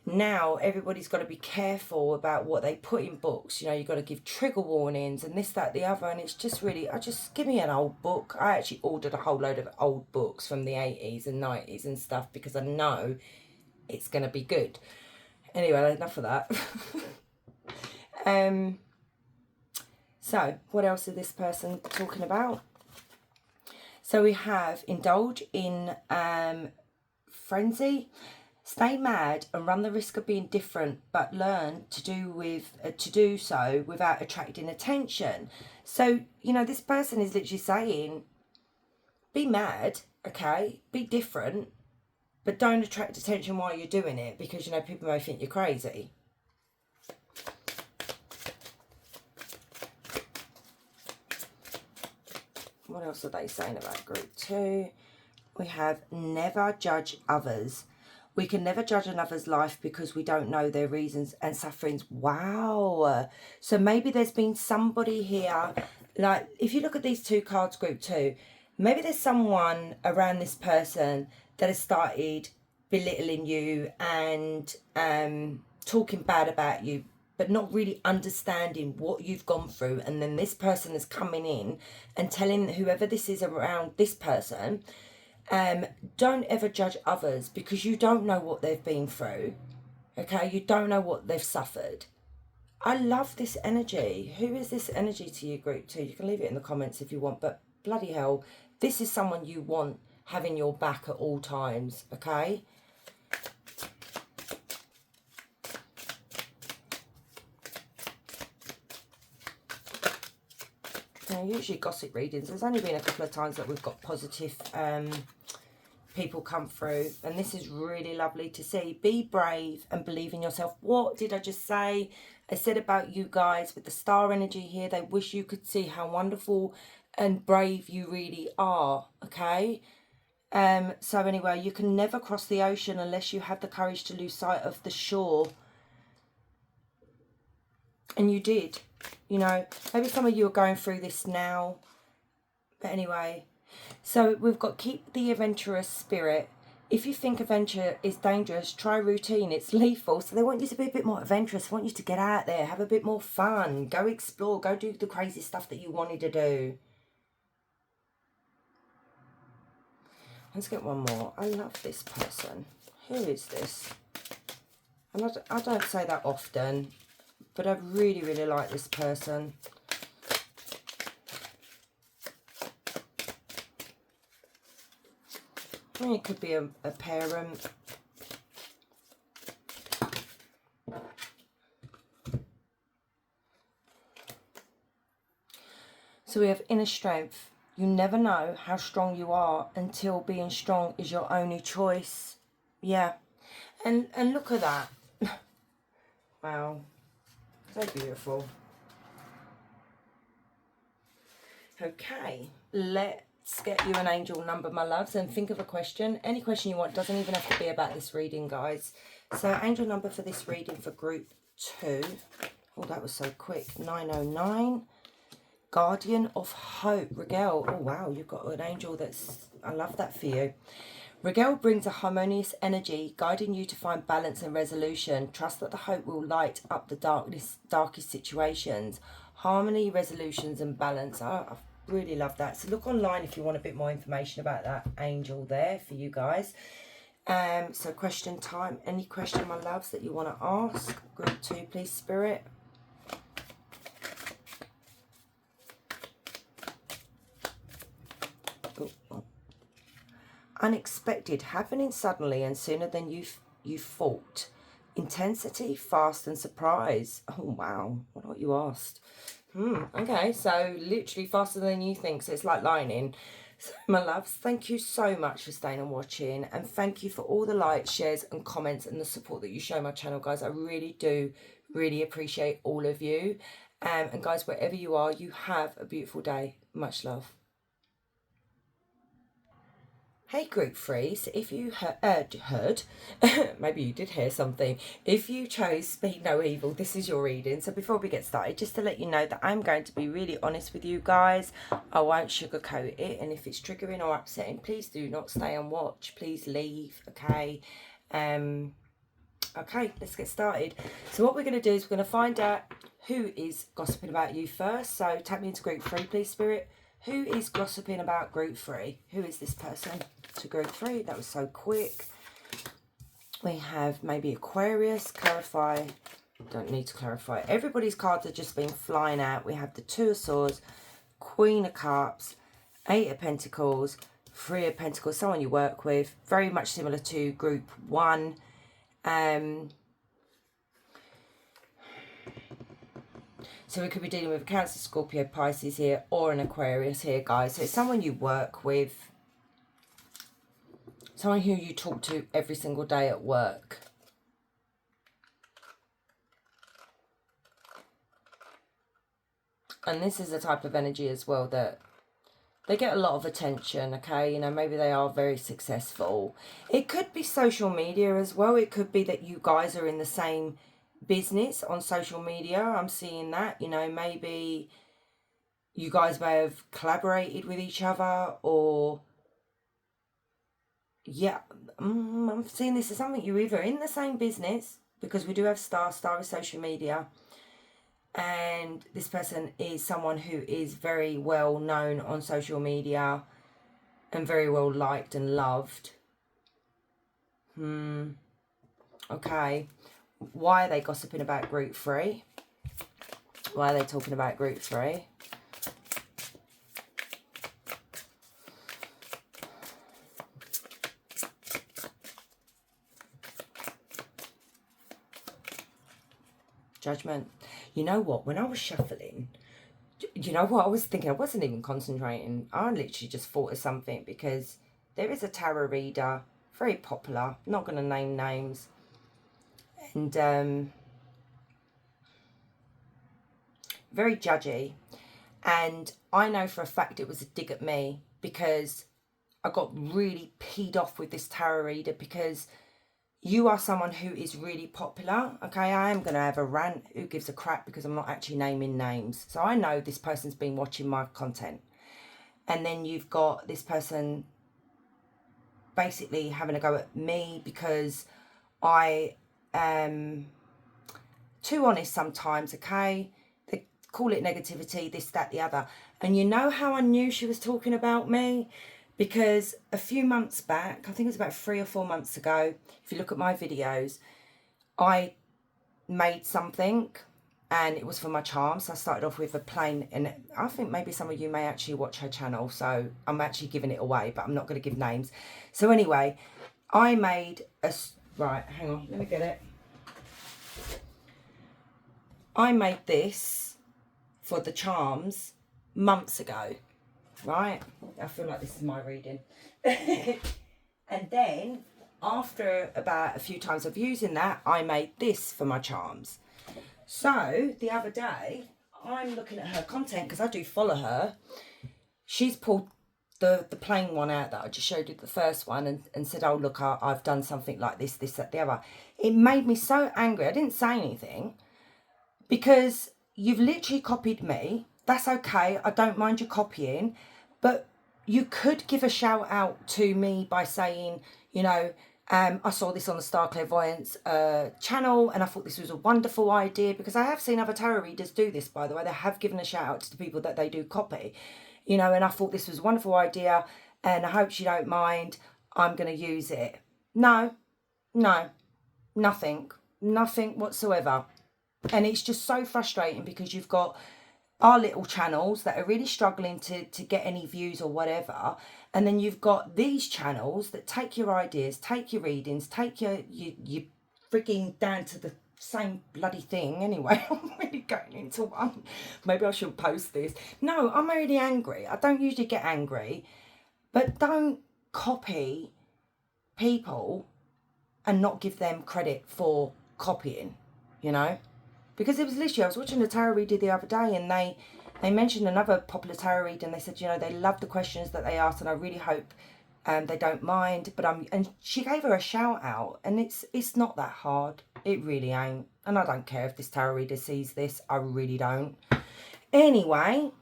Now everybody's got to be careful about what they put in books. You know, you've got to give trigger warnings and this, that, the other. And it's just really, give me an old book. I actually ordered a whole load of old books from the 80s and 90s and stuff because I know it's going to be good. Anyway, enough of that. So what else is this person talking about? So we have indulge in frenzy. Stay mad and run the risk of being different, but learn to do so without attracting attention. So, you know, this person is literally saying, be mad, okay, be different, but don't attract attention while you're doing it, because, you know, people may think you're crazy. What else are they saying about group 2? We have never judge others. We can never judge another's life because we don't know their reasons and sufferings. Wow. So maybe there's been somebody here, like if you look at these 2 cards, group 2, maybe there's someone around this person that has started belittling you and talking bad about you but not really understanding what you've gone through. And then this person is coming in and telling whoever this is around this person, don't ever judge others, because you don't know what they've been through. Okay, you don't know what they've suffered. I love this energy. Who is this energy to you, group 2? You can leave it in the comments if you want, but bloody hell, this is someone you want having your back at all times, okay? Now, usually gossip readings, there's only been a couple of times that we've got positive people come through, and this is really lovely to see. Be brave and believe in yourself. What did I just say? I said about you guys with the star energy here, they wish you could see how wonderful and brave you really are, okay? So anyway, you can never cross the ocean unless you have the courage to lose sight of the shore. And you did. You know, maybe some of you are going through this now. But anyway, so we've got keep the adventurous spirit. If you think adventure is dangerous, try routine. It's lethal. So they want you to be a bit more adventurous. They want you to get out there, have a bit more fun, go explore, go do the crazy stuff that you wanted to do. Let's get one more. I love this person. Who is this? And I don't say that often, but I really, really like this person. I think it could be a parent. So we have inner strength. You never know how strong you are until being strong is your only choice. Yeah. And look at that. Wow. So beautiful. Okay. Let's get you an angel number, my loves, and think of a question. Any question you want. Doesn't even have to be about this reading, guys. So angel number for this reading for group 2. Oh, that was so quick. 909. Guardian of Hope, Rigel. Oh, wow, you've got an angel that's... I love that for you. Rigel brings a harmonious energy, guiding you to find balance and resolution. Trust that the hope will light up the darkest situations. Harmony, resolutions, and balance. I really love that. So look online if you want a bit more information about that angel there for you guys. So question time. Any question, my loves, that you want to ask? Group 2, please, Spirit. Unexpected, happening suddenly and sooner than you thought. Intensity, fast, and surprise. Oh, wow. What you asked? Okay, so literally faster than you think. So it's like lightning. So, my loves, thank you so much for staying and watching. And thank you for all the likes, shares, and comments and the support that you show my channel, guys. I really do really appreciate all of you. And guys, wherever you are, you have a beautiful day. Much love. Hey group 3, so if you heard, maybe you did hear something, if you chose Speak No Evil, this is your reading. So before we get started, just to let you know that I'm going to be really honest with you guys. I won't sugarcoat it, and if it's triggering or upsetting, please do not stay and watch. Please leave, okay? Okay, let's get started. So what we're going to do is we're going to find out who is gossiping about you first. So tap me into group 3, please, Spirit. Who is gossiping about group 3? Who is this person? To group 3, that was so quick. We have maybe Aquarius, clarify. Don't need to clarify. Everybody's cards have just been flying out. We have the 2 of Swords, Queen of Cups, 8 of Pentacles, 3 of Pentacles, someone you work with. Very much similar to group 1. So we could be dealing with a Cancer, Scorpio, Pisces here, or an Aquarius here, guys. So it's someone you work with. Someone who you talk to every single day at work. And this is the type of energy as well that they get a lot of attention, okay? You know, maybe they are very successful. It could be social media as well. It could be that you guys are in the same business on social media. I'm seeing that, you know, maybe you guys may have collaborated with each other, or... yeah, I'm seeing this as something you're either in the same business, because we do have star is social media, and this person is someone who is very well known on social media and very well liked and loved. Okay. Why are they gossiping about group 3? Why are they talking about group 3? Judgment. You know what? When I was shuffling, you know what I was thinking? I wasn't even concentrating. I literally just thought of something, because there is a tarot reader, very popular, not going to name names, and very judgy. And I know for a fact it was a dig at me, because I got really peed off with this tarot reader, because you are someone who is really popular. Okay, I am going to have a rant. Who gives a crap, because I'm not actually naming names. So I know this person's been watching my content. And then you've got this person basically having a go at me because I am too honest sometimes, okay? They call it negativity, this, that, the other. And you know how I knew she was talking about me? Because a few months back, I think it was about 3 or 4 months ago, if you look at my videos, I made something and it was for my charms. I started off with a plain, and I think maybe some of you may actually watch her channel, so I'm actually giving it away, but I'm not going to give names. So anyway, I made a, right, hang on, let me get it. I made this for the charms months ago. Right, I feel like this is my reading. And then after about a few times of using that, I made this for my charms. So the other day, I'm looking at her content, because I do follow her. She's pulled the plain one out that I just showed you, the first one, and said, oh look, I've done something like this, that, the other. It made me so angry. I didn't say anything, because you've literally copied me. That's okay, I don't mind you copying. But you could give a shout out to me by saying, you know, I saw this on the Star Clairvoyance channel, and I thought this was a wonderful idea, because I have seen other tarot readers do this, by the way. They have given a shout out to the people that they do copy, you know, and I thought this was a wonderful idea, and I hope you don't mind. I'm going to use it. No, nothing whatsoever. And it's just so frustrating, because you've got our little channels that are really struggling to get any views or whatever, and then you've got these channels that take your ideas, take your readings, take your freaking down to the same bloody thing. Anyway, I'm really going into one. Maybe I should post this. No, I'm really angry. I don't usually get angry, but don't copy people and not give them credit for copying, you know. Because it was literally, I was watching the tarot reader the other day, and they mentioned another popular tarot reader, and they said, you know, they love the questions that they asked, and I really hope they don't mind. But and she gave her a shout out, and it's not that hard. It really ain't. And I don't care if this tarot reader sees this. I really don't. Anyway,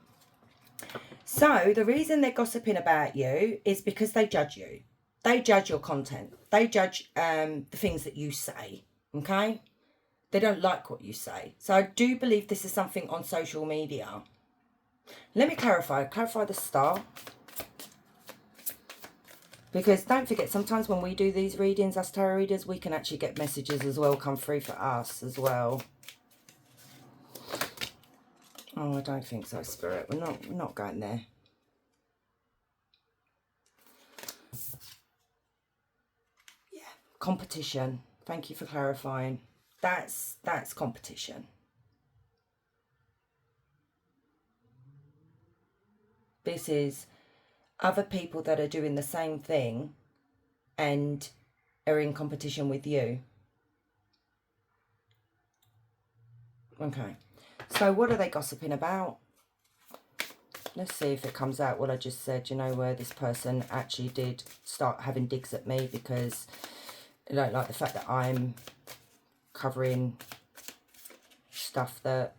so the reason they're gossiping about you is because they judge you. They judge your content. They judge the things that you say, okay? They don't like what you say. So I do believe this is something on social media. Let me clarify the star. Because don't forget, sometimes when we do these readings, as tarot readers, we can actually get messages as well come through for us as well. Oh, I don't think so, Spirit. We're not going there. Yeah, competition. Thank you for clarifying. That's competition. This is other people that are doing the same thing and are in competition with you. Okay. So what are they gossiping about? Let's see if it comes out what I just said. You know, where this person actually did start having digs at me because they don't like the fact that I'm covering stuff that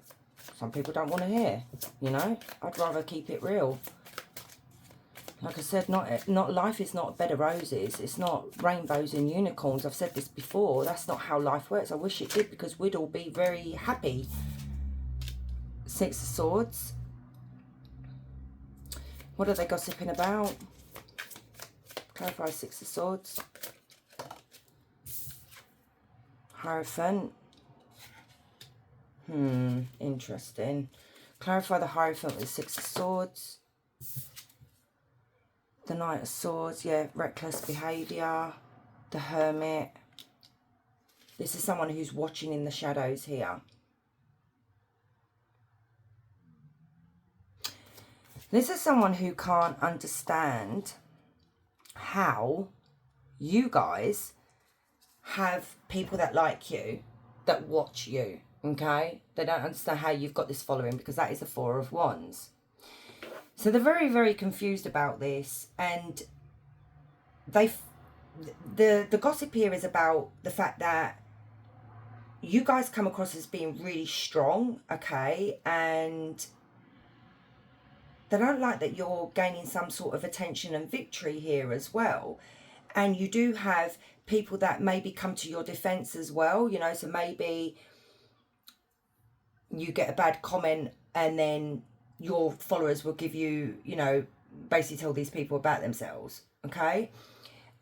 some people don't want to hear, you know. I'd rather keep it real. Like I said, not life is not a bed of roses. It's not rainbows and unicorns. I've said this before. That's not how life works. I wish it did, because we'd all be very happy. Six of Swords. What are they gossiping about? Clarify Six of Swords. Hierophant. Interesting. Clarify the Hierophant with Six of Swords. The Knight of Swords, yeah, reckless behaviour. The Hermit. This is someone who's watching in the shadows here. This is someone who can't understand how you guys have people that like you, that watch you, okay? They don't understand how you've got this following, because that is the Four of Wands. So they're very, very confused about this, and the gossip here is about the fact that you guys come across as being really strong, okay? And they don't like that you're gaining some sort of attention and victory here as well. And you do have people that maybe come to your defense as well, you know, so maybe you get a bad comment and then your followers will give you, you know, basically tell these people about themselves, okay?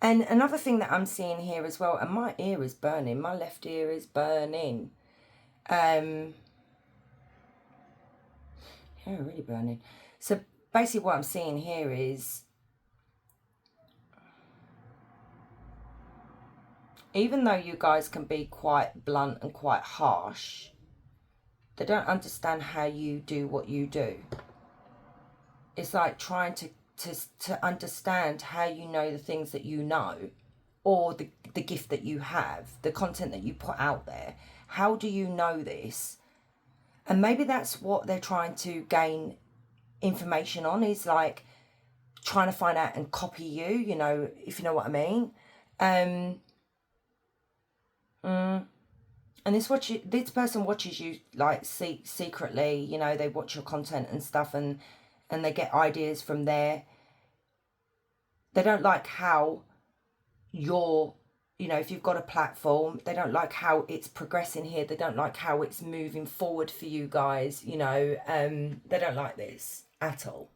And another thing that I'm seeing here as well, and my ear is burning, my left ear is burning. Yeah, really burning. So basically what I'm seeing here is, even though you guys can be quite blunt and quite harsh, they don't understand how you do what you do. It's like trying to understand how you know the things that you know, or the gift that you have, the content that you put out there. How do you know this? And maybe that's what they're trying to gain information on, is like trying to find out and copy you, you know, if you know what I mean. And this person watches you like secretly, you know, they watch your content and stuff, and they get ideas from there. They don't like how you're, you know, if you've got a platform, they don't like how it's progressing here. They don't like how it's moving forward for you guys, you know. They don't like this at all.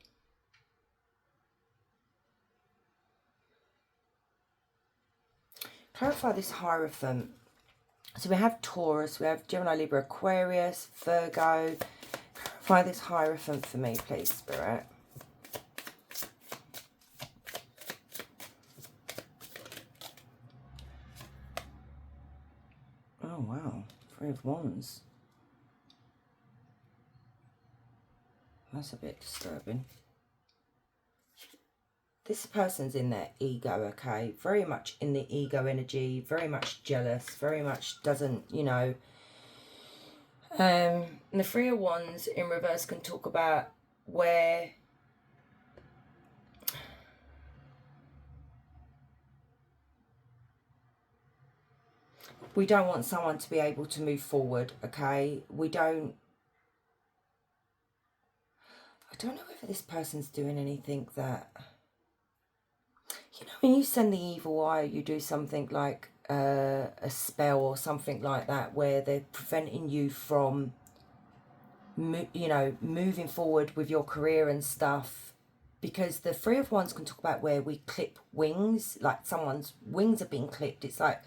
Clarify this Hierophant. So we have Taurus, we have Gemini, Libra, Aquarius, Virgo. Clarify this Hierophant for me, please, Spirit. Oh, wow. Three of Wands. That's a bit disturbing. This person's in their ego, okay? Very much in the ego energy, very much jealous, very much doesn't, you know. And the Three of Wands in reverse can talk about where we don't want someone to be able to move forward, okay? I don't know whether this person's doing anything that, you know, when you send the evil eye, you do something like a spell or something like that, where they're preventing you from, you know, moving forward with your career and stuff. Because the Three of Wands can talk about where we clip wings, like someone's wings are being clipped. It's like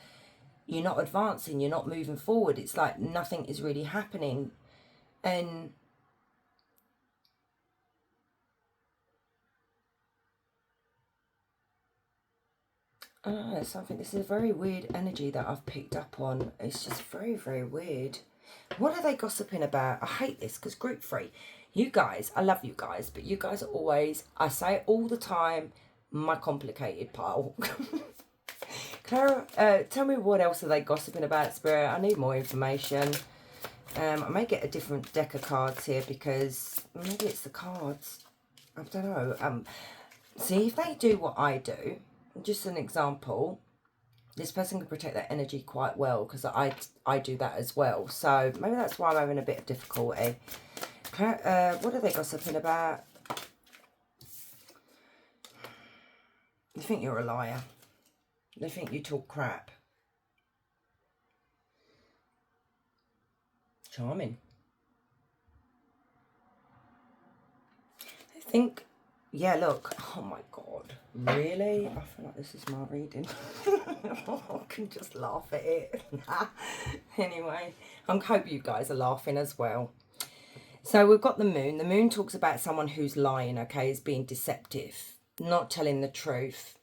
you're not advancing, you're not moving forward. It's like nothing is really happening. And I don't know, this is a very weird energy that I've picked up on. It's just very, very weird. What are they gossiping about? I hate this, because group 3, you guys, I love you guys, but you guys are always, I say it all the time, my complicated pile. Clara, tell me what else are they gossiping about, Spirit? I need more information. I may get a different deck of cards here, because maybe it's the cards. I don't know. See, if they do what I do, just an example, this person can protect their energy quite well, because I do that as well. So maybe that's why I'm having a bit of difficulty. What are they gossiping about? You think you're a liar. They think you talk crap. Charming. think, yeah, look, oh my God, really? I feel like this is my reading. I can just laugh at it. Anyway, I hope you guys are laughing as well. So we've got the moon. The moon talks about someone who's lying, okay, is being deceptive, not telling the truth.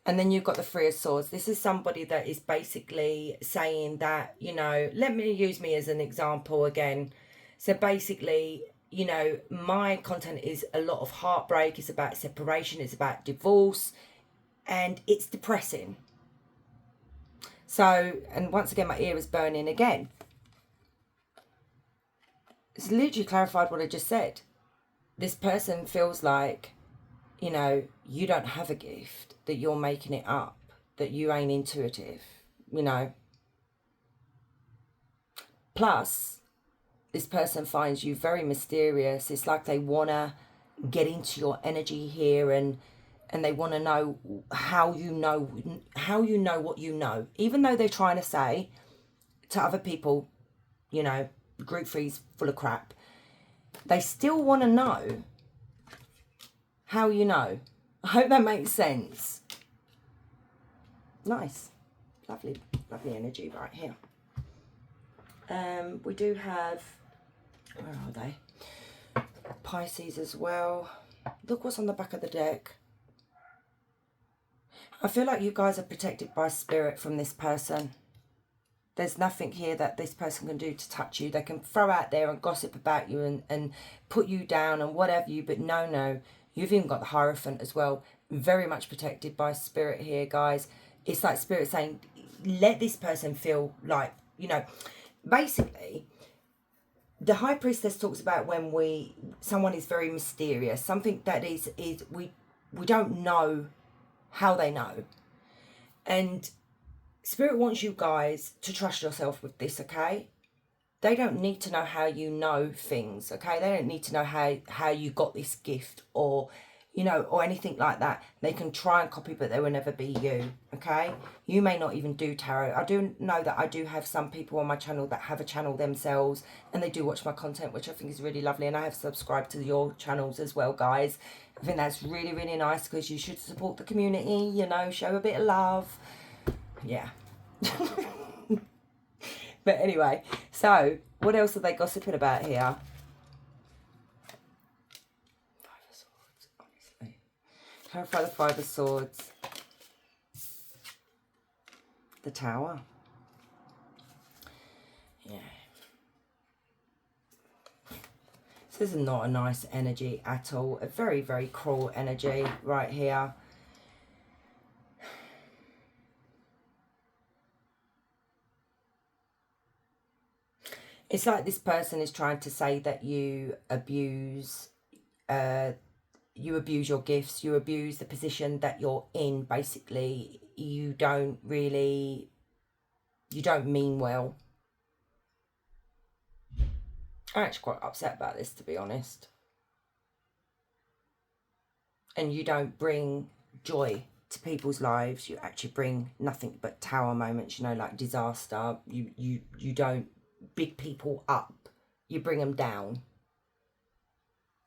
And then you've got the Three of Swords. This is somebody that is basically saying that, you know, let me use me as an example again. So basically, you know, my content is a lot of heartbreak. It's about separation. It's about divorce. And it's depressing. So, and once again, my ear is burning again. It's literally clarified what I just said. This person feels like, you know, you don't have a gift, that you're making it up, that you ain't intuitive, you know. Plus, this person finds you very mysterious. It's like they want to get into your energy here, and they want to know how you know what you know. Even though they're trying to say to other people, you know, group three's full of crap, they still want to know how you know. I hope that makes sense. Nice. Lovely, lovely energy right here. We do have, where are they? Pisces as well. Look what's on the back of the deck. I feel like you guys are protected by spirit from this person. There's nothing here that this person can do to touch you. They can throw out there and gossip about you and put you down and whatever you, but no, you've even got the Hierophant as well. Very much protected by spirit here, guys. It's like spirit saying, let this person feel like, you know, basically, the High Priestess talks about when someone is very mysterious, something that is we don't know how they know. And Spirit wants you guys to trust yourself with this, okay? They don't need to know how you know things, okay? They don't need to know how you got this gift or, you know, or anything like that. They can try and copy, but they will never be you, okay? You may not even do tarot. I do know that I do have some people on my channel that have a channel themselves, and they do watch my content, which I think is really lovely. And I have subscribed to your channels as well, guys. I think that's really, really nice, because you should support the community, you know, show a bit of love. Yeah. But anyway, so what else are they gossiping about here? Five of Swords, honestly. Clarify the Five of Swords. The Tower. Yeah. So this is not a nice energy at all. A very, very cruel energy right here. It's like this person is trying to say that you abuse your gifts, you abuse the position that you're in, basically. You don't mean well. I'm actually quite upset about this, to be honest. And you don't bring joy to people's lives. You actually bring nothing but tower moments, you know, like disaster. You don't big people up, you bring them down.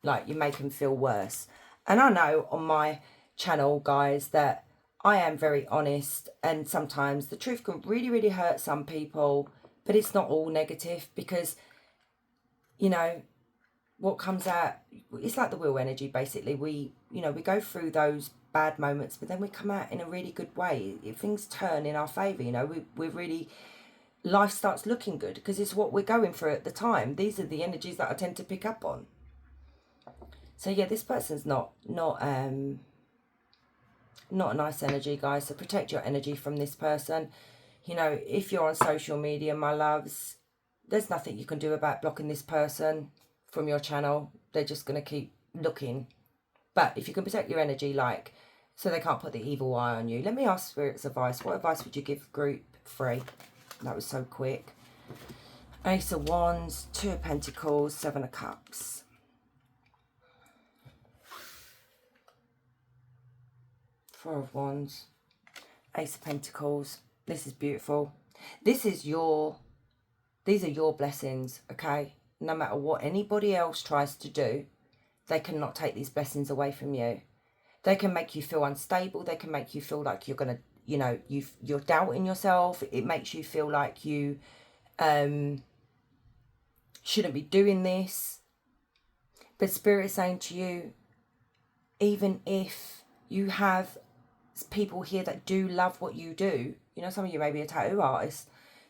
Like, you make them feel worse. And I know on my channel, guys, that I am very honest, and sometimes the truth can really, really hurt some people, but it's not all negative, because, you know, what comes out, it's like the wheel energy, basically. We go through those bad moments, but then we come out in a really good way. If things turn in our favour, you know, we're really, life starts looking good, because it's what we're going through at the time. These are the energies that I tend to pick up on. So yeah, this person's not a nice energy, guys. So protect your energy from this person. You know, if you're on social media, my loves, there's nothing you can do about blocking this person from your channel. They're just going to keep looking. But if you can protect your energy, like, so they can't put the evil eye on you. Let me ask Spirit's advice. What advice would you give group 3? That was so quick. Ace of Wands, Two of Pentacles, Seven of Cups. Four of Wands, Ace of Pentacles. This is beautiful. These are your blessings, okay? No matter what anybody else tries to do, they cannot take these blessings away from you. They can make you feel unstable. They can make you feel like you're going to, you know, you're doubting yourself. It makes you feel like you shouldn't be doing this. But Spirit is saying to you, even if you have people here that do love what you do, you know, some of you may be a tattoo artist,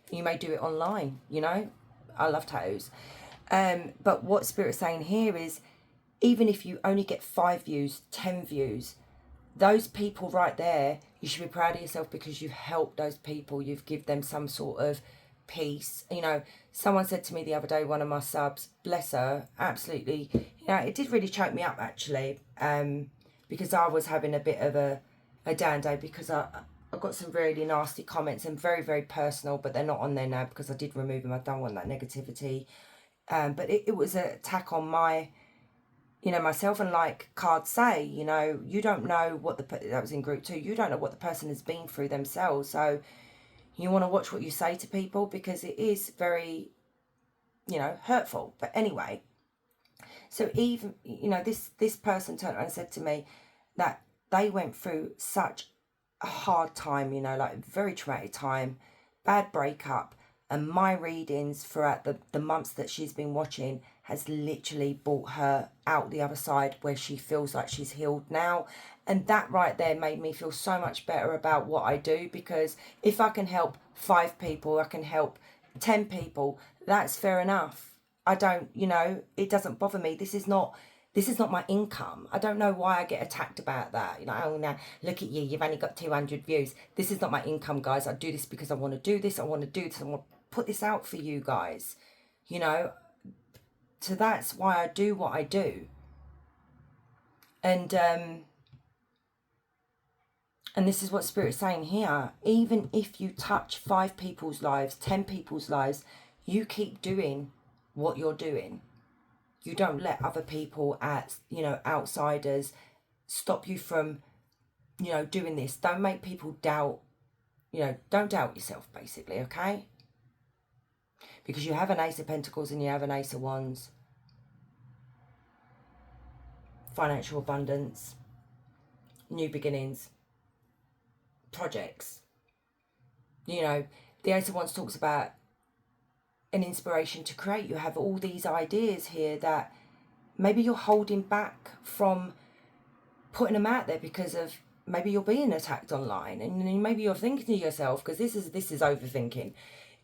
you may do it online, you know, I love tattoos. But what Spirit's saying here is, even if you only get 5 views, 10 views, those people right there, you should be proud of yourself because you've helped those people. You've given them some sort of peace. You know, someone said to me the other day, one of my subs, bless her, absolutely, you know, it did really choke me up actually, because I was having a bit of a down day because I got some really nasty comments and very, very personal, but they're not on there now because I did remove them. I don't want that negativity. But it was an attack on my, you know, myself, and like cards say, you know, you don't know what that was in group 2, you don't know what the person has been through themselves. So you want to watch what you say to people because it is very, you know, hurtful. But anyway, so even, you know, this person turned around and said to me that they went through such a hard time, you know, like very traumatic time, bad breakup, and my readings throughout the months that she's been watching has literally brought her out the other side where she feels like she's healed now. And that right there made me feel so much better about what I do, because if I can help 5 people, I can help 10 people, that's fair enough. I don't, you know, it doesn't bother me. This is not my income. I don't know why I get attacked about that. You know, oh, now look at you, you've only got 200 views. This is not my income, guys. I do this because I want to do this. I want to do this. I want to put this out for you guys, you know. So that's why I do what I do. And this is what Spirit's saying here. Even if you touch 5 people's lives, 10 people's lives, you keep doing what you're doing. You don't let other people, you know, outsiders, stop you from, you know, doing this. Don't make people doubt, you know, don't doubt yourself, basically, okay? Because you have an Ace of Pentacles and you have an Ace of Wands. Financial abundance, new beginnings, projects. You know, the Ace of Wands talks about an inspiration to create. You have all these ideas here that maybe you're holding back from putting them out there because of maybe you're being attacked online, and maybe you're thinking to yourself, because this is overthinking.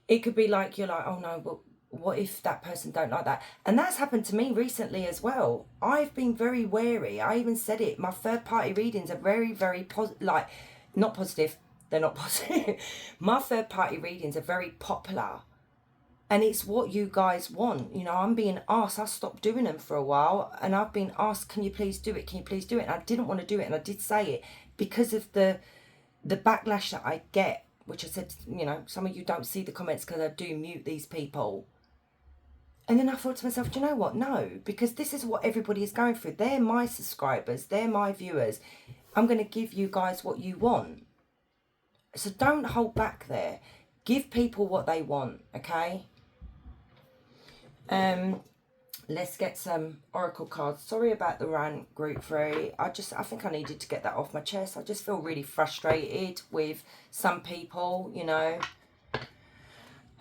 It could be like you're like, oh no, but what if that person don't like that? And that's happened to me recently as well. I've been very wary. I even said it. My third party readings are very, very like not positive. They're not positive. My third party readings are very popular. And it's what you guys want. You know, I'm being asked. I stopped doing them for a while. And I've been asked, can you please do it? Can you please do it? And I didn't want to do it. And I did say it because of the backlash that I get. Which I said, you know, some of you don't see the comments because I do mute these people. And then I thought to myself, do you know what? No, because this is what everybody is going through. They're my subscribers. They're my viewers. I'm going to give you guys what you want. So don't hold back there. Give people what they want, okay? Let's get some oracle cards. Sorry about the rant, group 3. I think I needed to get that off my chest. I just feel really frustrated with some people, you know.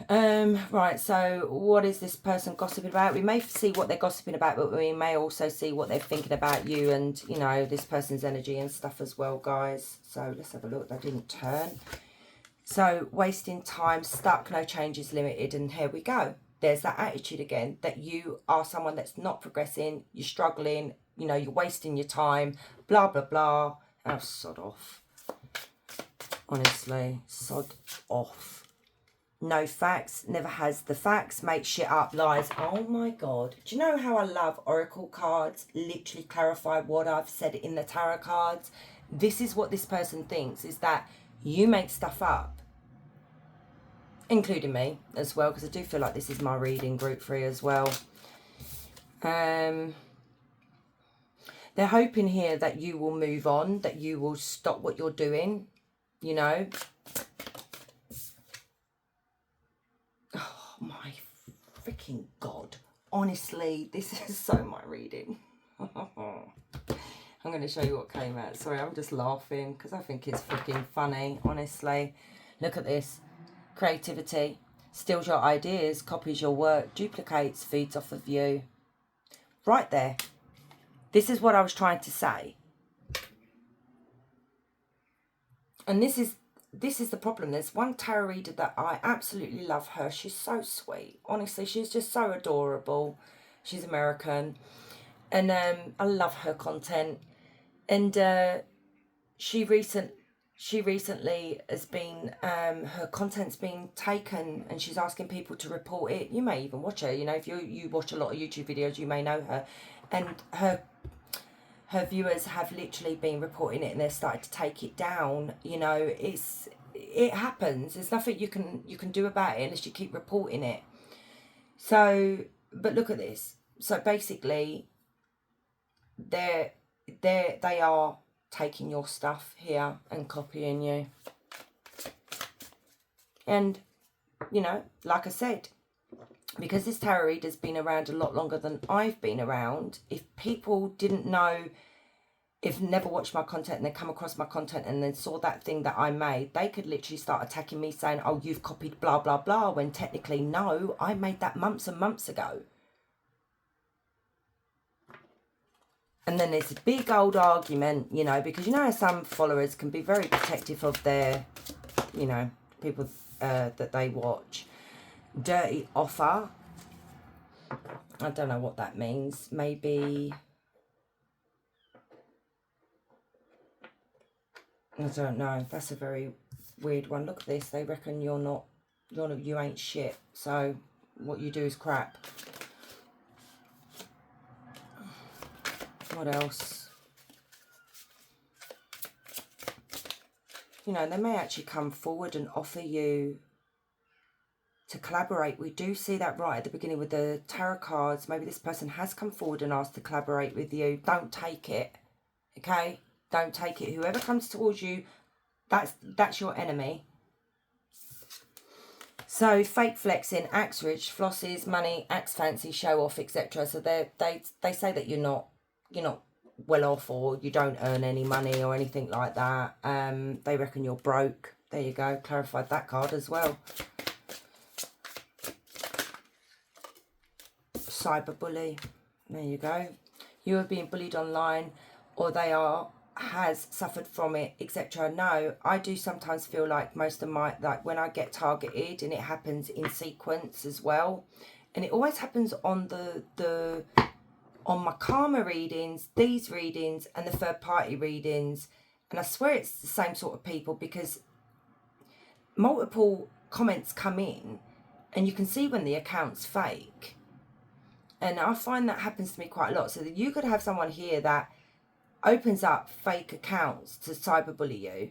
Right, so what is this person gossiping about? We may see what they're gossiping about, but we may also see what they're thinking about you and, you know, this person's energy and stuff as well, guys. So let's have a look. That didn't turn. So wasting time, stuck, no changes, limited, and here we go. There's that attitude again, that you are someone that's not progressing, you're struggling, you know, you're wasting your time, blah, blah, blah. Oh, sod off. Honestly, sod off. No facts, never has the facts, make shit up, lies. Oh my God. Do you know how I love oracle cards? Literally clarify what I've said in the tarot cards. This is what this person thinks, is that you make stuff up. Including me as well, because I do feel like this is my reading, group 3 as well. They're hoping here that you will move on, that you will stop what you're doing, you know. Oh my freaking God. Honestly, this is so my reading. I'm going to show you what came out. Sorry, I'm just laughing because I think it's freaking funny, honestly. Look at this. Creativity. Steals your ideas, copies your work, duplicates, feeds off of you. Right there. This is what I was trying to say. And this is the problem. There's one tarot reader that I absolutely love her. She's so sweet. Honestly, she's just so adorable. She's American. And I love her content. And she recently has been, her content's been taken and she's asking people to report it. You may even watch her, you know, if you watch a lot of YouTube videos, you may know her. And her viewers have literally been reporting it and they've started to take it down. You know, it happens. There's nothing you can do about it unless you keep reporting it. So, but look at this. So basically, they are taking your stuff here and copying you. And, you know, like I said, because this tarot reader's been around a lot longer than I've been around, if people didn't know, if never watched my content and they come across my content and then saw that thing that I made, they could literally start attacking me saying, oh, you've copied blah, blah, blah, when technically, no, I made that months and months ago. And then there's a big old argument, you know, because you know some followers can be very protective of their, you know, people that they watch. Dirty offer. I don't know what that means. Maybe, I don't know. That's a very weird one. Look at this. They reckon you ain't shit. So what you do is crap. What else? You know, they may actually come forward and offer you to collaborate. We do see that right at the beginning with the tarot cards. Maybe this person has come forward and asked to collaborate with you. Don't take it. Okay? Don't take it. Whoever comes towards you, that's your enemy. So fake flexing, axe rich, flosses, money, axe fancy, show off, etc. So they say that you're not well off or you don't earn any money or anything like that. They reckon you're broke. There you go. Clarified that card as well. Cyberbully. There you go. You are being bullied online or has suffered from it, etc. No, I do sometimes feel like most of my, like when I get targeted, and it happens in sequence as well, and it always happens on on my karma readings, these readings, and the third party readings. And I swear it's the same sort of people, because multiple comments come in and you can see when the account's fake. And I find that happens to me quite a lot. So that you could have someone here that opens up fake accounts to cyberbully you,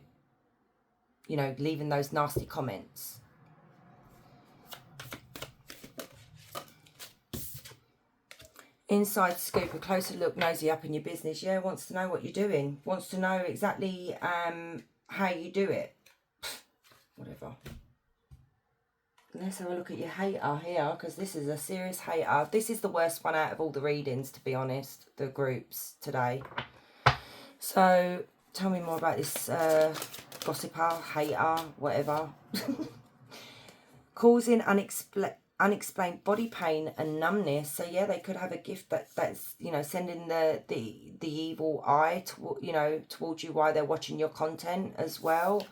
you know, leaving those nasty comments. Inside scoop, a closer look, nosy up in your business. Yeah, wants to know what you're doing. Wants to know exactly how you do it. Whatever. Let's have a look at your hater here, because this is a serious hater. This is the worst one out of all the readings, to be honest, the groups today. So, tell me more about this gossiper, hater, whatever. Causing unexplained body pain and numbness. So yeah, they could have a gift that's, you know, sending the evil eye to, you know, towards you while they're watching your content as well.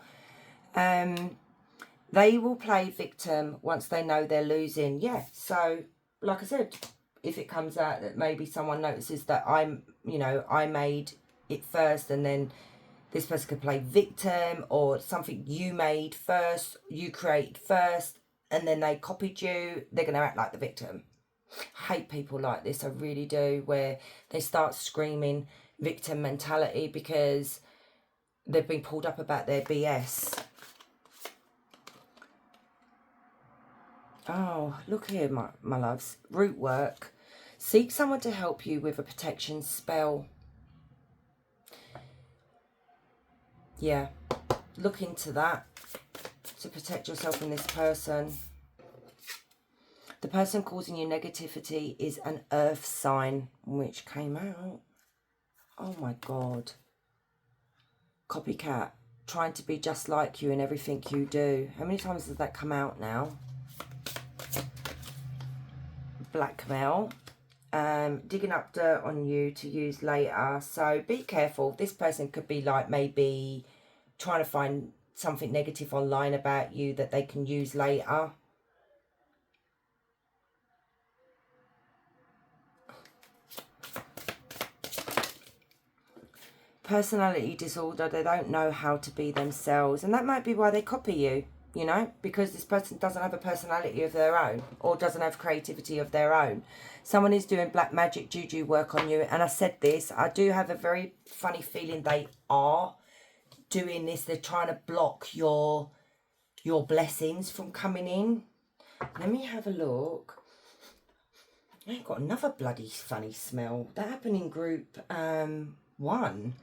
They will play victim once they know they're losing. Yeah, so like I said, if it comes out that maybe someone notices that I made it first, and then this person could play victim, or something you made first, you created first, and then they copied you, they're going to act like the victim. I hate people like this, I really do, where they start screaming victim mentality because they've been pulled up about their BS. Oh, look here, my loves. Root work. Seek someone to help you with a protection spell. Yeah, look into that to protect yourself from this person. The person causing you negativity is an earth sign, which came out. Oh my God. Copycat. Trying to be just like you in everything you do. How many times has that come out now? Blackmail. Digging up dirt on you to use later. So be careful. This person could be like maybe trying to find something negative online about you that they can use later. Personality disorder. They don't know how to be themselves. And that might be why they copy you, you know, because this person doesn't have a personality of their own or doesn't have creativity of their own. Someone is doing black magic juju work on you. And I said this, I do have a very funny feeling they are doing this. They're trying to block your blessings from coming in. Let me have a look. I've got another bloody funny smell. That happened in group 1.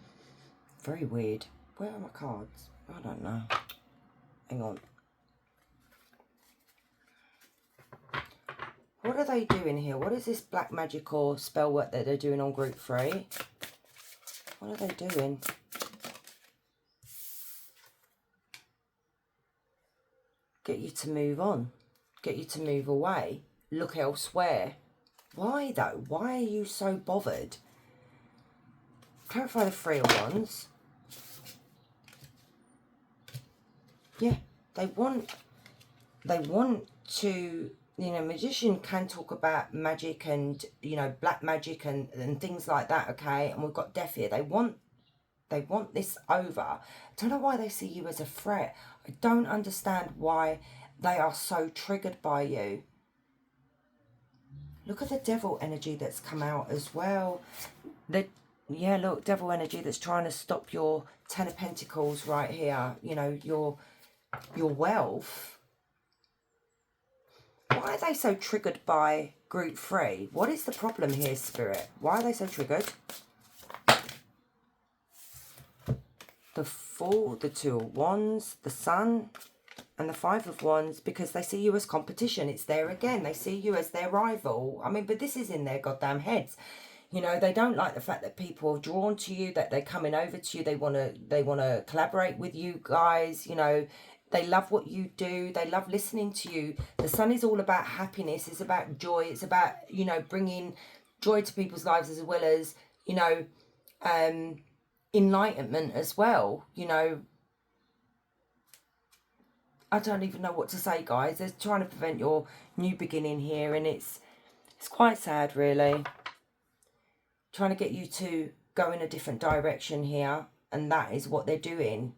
Very weird. Where are my cards? I don't know. Hang on. What are they doing here? What is this black magic or spell work that they're doing on group 3? What are they doing? Get you to move on. Get you to move away. Look elsewhere. Why though? Why are you so bothered? Clarify the 3 of Wands. Yeah, they want to, you know, magician can talk about magic and, you know, black magic and things like that, okay? And we've got death here. They want this over. I don't know why they see you as a threat. I don't understand why they are so triggered by you. Look at the devil energy that's come out as well. Yeah, look, devil energy that's trying to stop your 10 of Pentacles right here. You know, your wealth. Why are they so triggered by group 3? What is the problem here, Spirit? Why are they so triggered? The Fool, the 2 of Wands, the Sun, and the 5 of Wands, because they see you as competition. It's there again. They see you as their rival. I mean, but this is in their goddamn heads. You know, they don't like the fact that people are drawn to you, that they're coming over to you. They want to collaborate with you guys. You know, they love what you do. They love listening to you. The Sun is all about happiness. It's about joy. It's about, you know, bringing joy to people's lives as well as, you know, enlightenment as well. You know, I don't even know what to say, guys. They're trying to prevent your new beginning here, and it's quite sad, really. Trying to get you to go in a different direction here, and that is what they're doing.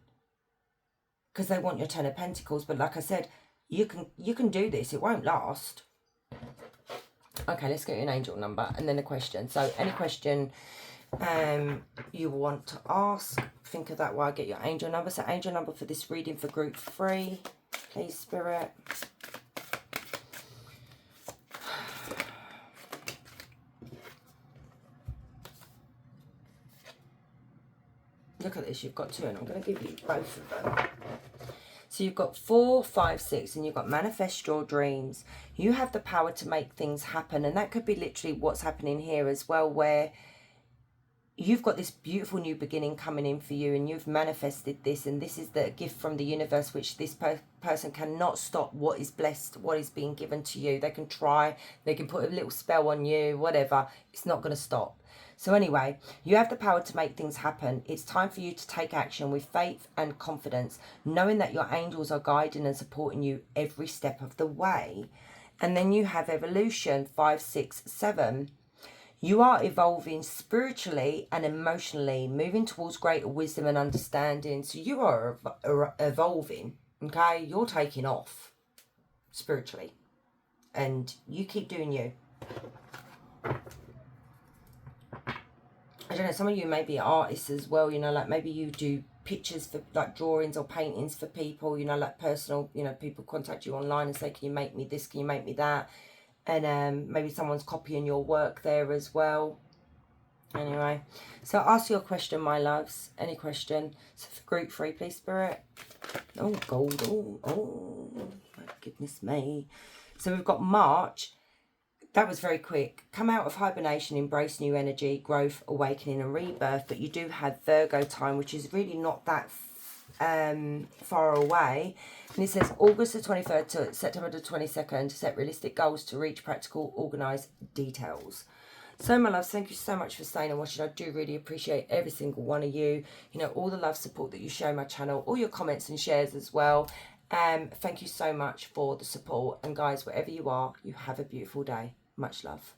Because they want your 10 of Pentacles, but like I said, you can do this. It won't last. Okay, let's get you an angel number and then a question. So any question you want to ask, think of that while I get your angel number. So angel number for this reading for group 3, please, Spirit. Look at this, you've got 2, and I'm going to give you both of them. So you've got 4, 5, 6, and you've got manifest your dreams. You have the power to make things happen, and that could be literally what's happening here as well, where you've got this beautiful new beginning coming in for you, and you've manifested this, and this is the gift from the universe, which this person cannot stop what is blessed, what is being given to you. They can try, they can put a little spell on you, whatever. It's not going to stop. So anyway, you have the power to make things happen. It's time for you to take action with faith and confidence, knowing that your angels are guiding and supporting you every step of the way. And then you have evolution, 5, 6, 7. You are evolving spiritually and emotionally, moving towards greater wisdom and understanding. So you are evolving, okay? You're taking off spiritually. And you keep doing you. I don't know, some of you may be artists as well, you know, like maybe you do pictures for like drawings or paintings for people, you know, like personal, you know, people contact you online and say, can you make me this, can you make me that? And maybe someone's copying your work there as well. Anyway, so ask your question, my loves. Any question? So for group 3, please, Spirit. Oh, gold. Oh, my goodness me. So we've got March. That was very quick. Come out of hibernation, embrace new energy, growth, awakening and rebirth. But you do have Virgo time, which is really not that far away. And it says August the 23rd to September the 22nd, set realistic goals to reach practical, organised details. So my loves, thank you so much for staying and watching. I do really appreciate every single one of you. You know, all the love, support that you show my channel, all your comments and shares as well. Thank you so much for the support. And guys, wherever you are, you have a beautiful day. Much love.